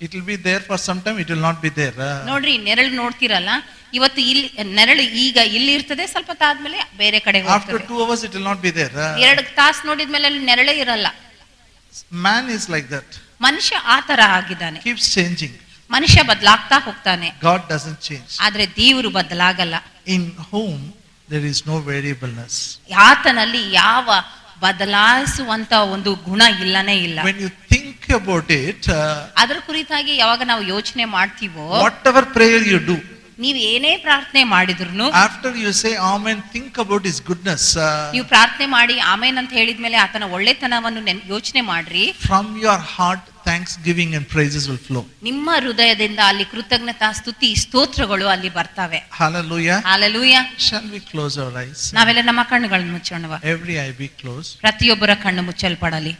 it will be there for some time, it will not be there. ನೋಡ್ರಿ, ನೆರಳು ನೋಡ್ತಿರಲ್ಲ, ಇವತ್ತು ಇಲ್ಲಿ ನೆರಳು ಈಗ ಇಲ್ಲಿ ಇರ್ತದೆ, ಸ್ವಲ್ಪ ತಾದ್ಮೇಲೆ ಬೇರೆ ಕಡೆ After 2 hours it will not be there. 2 ತಾಸು ನೋಡಿದ್ಮೇಲೆ ಅಲ್ಲಿ ನೆರಳೇ ಇರಲ್ಲ. Man is like that. ಮನುಷ್ಯ ಆ ತರ ಆಗಿದ್ದಾನೆ. Keeps changing. ಮನುಷ್ಯ ಬದಲಾಗ್ತಾ ಹೋಗ್ತಾನೆ. God doesn't change. ಆದ್ರೆ ದೇವರು ಬದಲಾಗಲ್ಲ. In whom there is no variableness. ಆತನಲ್ಲಿ ಯಾವ ಬದಲಾಯಿಸುವಂತ ಒಂದು ಗುಣ ಇಲ್ಲನೇ ಇಲ್ಲ. When you think about it, ಅದರ ಕುರಿತಾಗಿ ಯಾವಾಗ ನಾವು ಯೋಚನೆ ಮಾಡ್ತೀವೋ, whatever prayer you do, ನೀವು ಏನೇ ಪ್ರಾರ್ಥನೆ ಮಾಡಿದ್ರು, after you say amen, think about His goodness. ನೀವು ಪ್ರಾರ್ಥನೆ ಮಾಡಿ ಆಮೇನ್ ಅಂತ ಹೇಳಿದ್ಮೇಲೆ ಆತನ ಒಳ್ಳೆತನವನ್ನು ಯೋಚನೆ ಮಾಡ್ರಿ. From your heart, thanksgiving and praises will flow. ನಿಮ್ಮ ಹೃದಯದಿಂದ ಅಲ್ಲಿ ಕೃತಜ್ಞತಾ ಸ್ತುತಿ ಸ್ತೋತ್ರಗಳು ಅಲ್ಲಿ ಬರ್ತವೆ. Hallelujah. Hallelujah. Shall we close our eyes? ನಾವೆಲ್ಲ ನಮ್ಮ ಕಣ್ಣುಗಳನ್ನು ಮುಚ್ಚೋಣವಾ? Every eye be closed. ಪ್ರತಿಯೊಬ್ಬರ ಕಣ್ಣು ಮುಚ್ಚಲ್ಪಡಲಿ.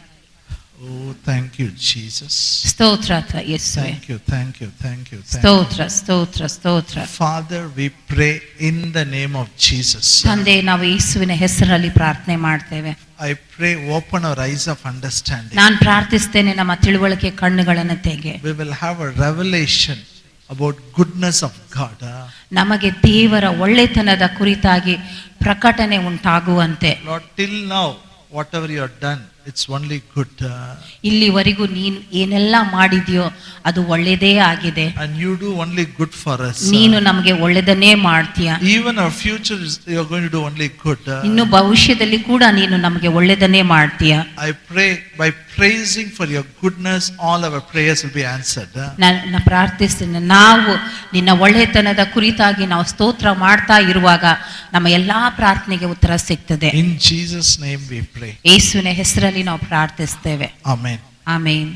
Oh, thank you, Jesus. ಸ್ತೋತ್ರ ಯೇಸುವೇ. Thank you, thank you, thank you. ಸ್ತೋತ್ರ ಸ್ತೋತ್ರ ಸ್ತೋತ್ರ. Father, we pray in the name of Jesus. ತಂದೆ, ನಾವು ಯೇಸುವಿನ ಹೆಸರಲ್ಲಿ ಪ್ರಾರ್ಥನೆ ಮಾಡ್ತೇವೆ. I pray, open our eyes of understanding. ನಾನು ಪ್ರಾರ್ಥಿಸ್ತೇನೆ, ನಮ್ಮ ತಿಳುವಳಿಕೆ ಕಣ್ಣುಗಳನ್ನು ತೆಗೆ. We will have a revelation about goodness of God. ನಮಗೆ ದೇವರ ಒಳ್ಳೆತನದ ಕುರಿತಾಗಿ ಪ್ರಕಟಣೆ ಉಂಟಾಗುವಂತೆ. Lord, till now, whatever you have done, it's only good. ಇಲ್ಲಿವರೆಗೂ ನೀನು ಏನೆಲ್ಲ ಮಾಡಿದ್ಯೋ ಅದು ಒಳ್ಳೆಯದೇ ಆಗಿದೆ. And you do only good for us. ನೀನು ನಮಗೆ ಒಳ್ಳೆದನ್ನೇ ಮಾಡ್ತೀಯ. Even our future you are going to do only good. ಇನ್ನು ಭವಿಷ್ಯದಲ್ಲಿ ಕೂಡ ನೀನು ನಮಗೆ ಒಳ್ಳೆದನ್ನೇ ಮಾಡ್ತೀಯ. I pray by praising for your goodness, all our prayers will be answered. ನಾನು ಪ್ರಾರ್ಥಿಸ್ತೇನೆ, ನಾವು ನಿನ್ನ ಒಳ್ಳೆತನದ ಕುರಿತಾಗಿ ನಾವು ಸ್ತೋತ್ರ ಮಾಡ್ತಾ ಇರುವಾಗ ನಮ್ಮ ಎಲ್ಲಾ ಪ್ರಾರ್ಥನೆಗೆ ಉತ್ತರ ಸಿಗ್ತದೆ. In Jesus' name we pray. ಯೇಸುವಿನ ಹೆಸರಲ್ಲಿ ನಾವು ಪ್ರಾರ್ಥಿಸ್ತೇವೆ. Amen. ಆಮೆನ್.